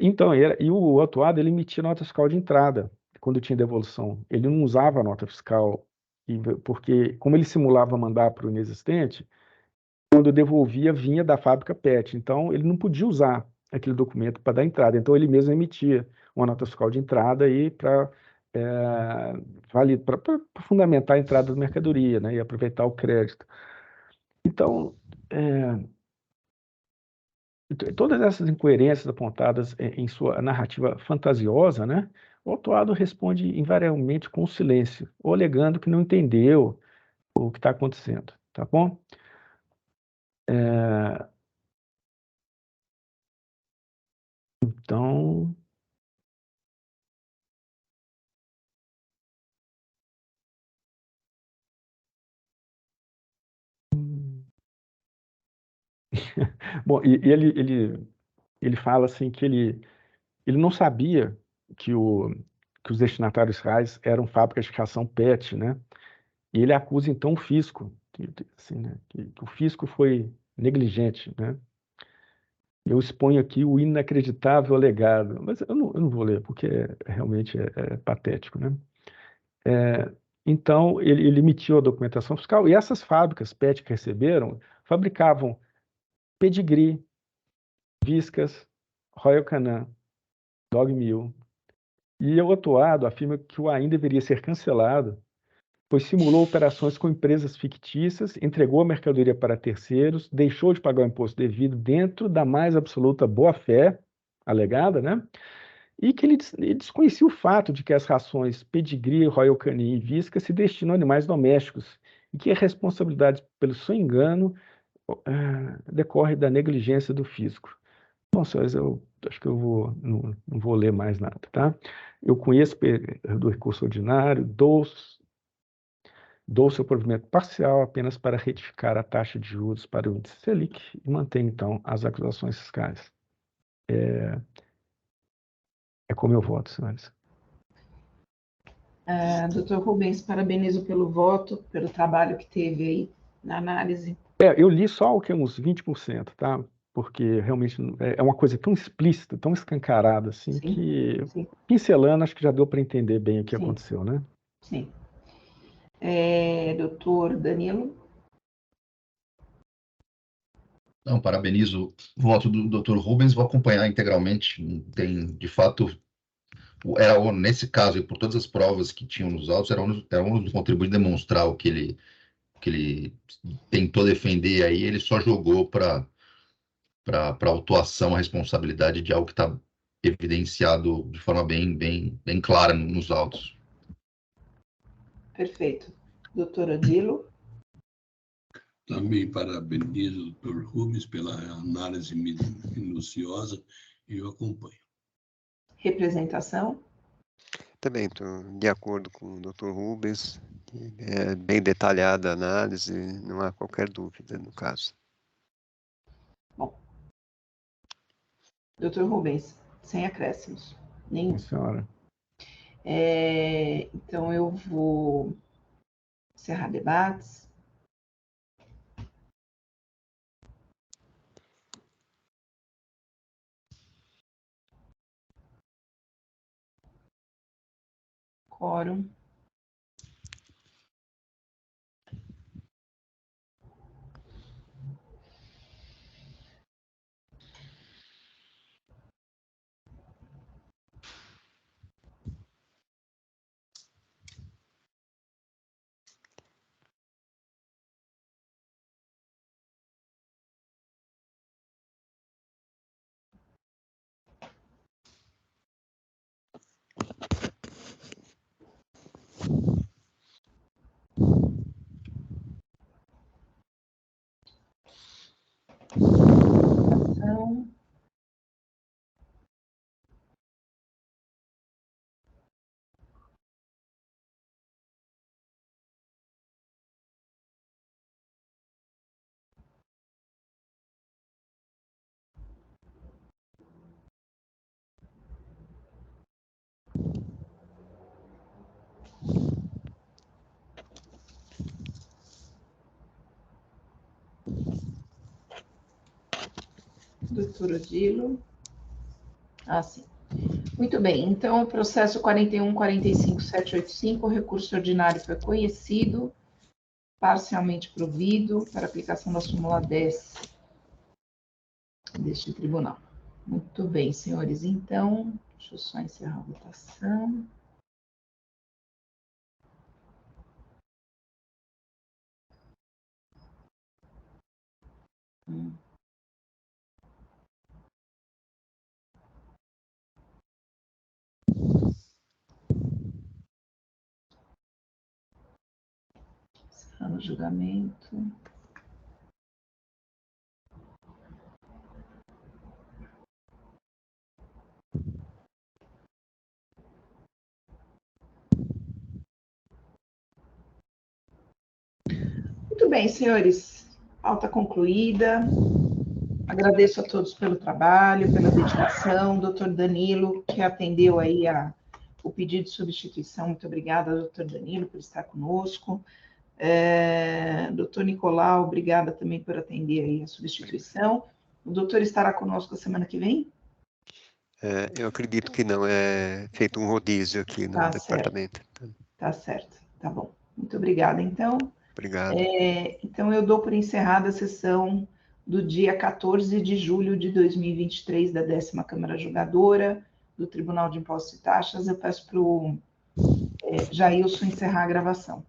Então, o autuado ele emitia nota fiscal de entrada quando tinha devolução. Ele não usava a nota fiscal, porque como ele simulava mandar para o inexistente, quando devolvia, vinha da fábrica PET. Então, ele não podia usar aquele documento para dar entrada. Então, ele mesmo emitia uma nota fiscal de entrada para fundamentar a entrada da mercadoria, né, e aproveitar o crédito. Então, todas essas incoerências apontadas em sua narrativa fantasiosa, né, o autuado responde invariavelmente com silêncio, ou alegando que não entendeu o que está acontecendo, tá bom? Então, bom, e ele fala assim que ele não sabia que os destinatários reais eram fábricas de ração PET, né? E ele acusa então o fisco, assim, né, que o fisco foi negligente, né? Eu exponho aqui o inacreditável alegado, mas eu não vou ler, porque realmente é patético, né? Então, ele emitiu a documentação fiscal, e essas fábricas PET que receberam fabricavam Pedigree, Whiskas, Royal Canin, Dog Meal, e o autuado afirma que o AIM deveria ser cancelado, pois simulou operações com empresas fictícias, entregou a mercadoria para terceiros, deixou de pagar o imposto devido dentro da mais absoluta boa-fé alegada, né? E que ele desconhecia o fato de que as rações Pedigree, Royal Canin e Whiskas se destinam a animais domésticos e que a responsabilidade pelo seu engano decorre da negligência do fisco. Bom, senhores, eu acho que não vou ler mais nada, tá? Eu conheço do recurso ordinário, dou seu provimento parcial apenas para retificar a taxa de juros para o índice Selic e manter, então, as acusações fiscais. É como eu voto, senhores. Doutor Rubens, parabenizo pelo voto, pelo trabalho que teve aí na análise. Eu li só uns 20%, tá? Porque realmente é uma coisa tão explícita, tão escancarada, assim, Sim, que sim. pincelando, acho que já deu para entender bem o que Sim. aconteceu, né? Sim. Doutor Danilo? Não, parabenizo o voto do Dr. Rubens, vou acompanhar integralmente. Tem, de fato, nesse caso, e por todas as provas que tinham nos autos, era um dos contribuintes demonstrar o que ele tentou defender aí, ele só jogou para autuação a responsabilidade de algo que está evidenciado de forma bem clara nos autos. Perfeito. Doutor Odilo? Também parabenizo o Dr. Rubens pela análise minuciosa e eu acompanho. Representação? Também estou de acordo com o Dr. Rubens. É bem detalhada a análise, não há qualquer dúvida no caso. Bom. Doutor Rubens, sem acréscimos. Nenhum. Sim, senhora. Então, eu vou encerrar debates. Quórum. Ação. Doutor Odilo. Sim. Muito bem. Então, o processo 41.45.785, o recurso ordinário foi conhecido, parcialmente provido para aplicação da súmula 10 deste tribunal. Muito bem, senhores. Então, deixa eu só encerrar a votação. Encerrando o julgamento. Muito bem, senhores. Pauta concluída. Agradeço a todos pelo trabalho, pela dedicação. Doutor Danilo, que atendeu aí o pedido de substituição. Muito obrigada, doutor Danilo, por estar conosco. Doutor Nicolau, obrigada também por atender aí a substituição. O doutor estará conosco a semana que vem? Eu acredito que não, é feito um rodízio aqui no departamento. Tá certo, tá bom. Muito obrigada, então. Obrigado. Então, eu dou por encerrada a sessão do dia 14 de julho de 2023 da 10ª Câmara Julgadora do Tribunal de Impostos e Taxas. Eu peço para o Jailson encerrar a gravação.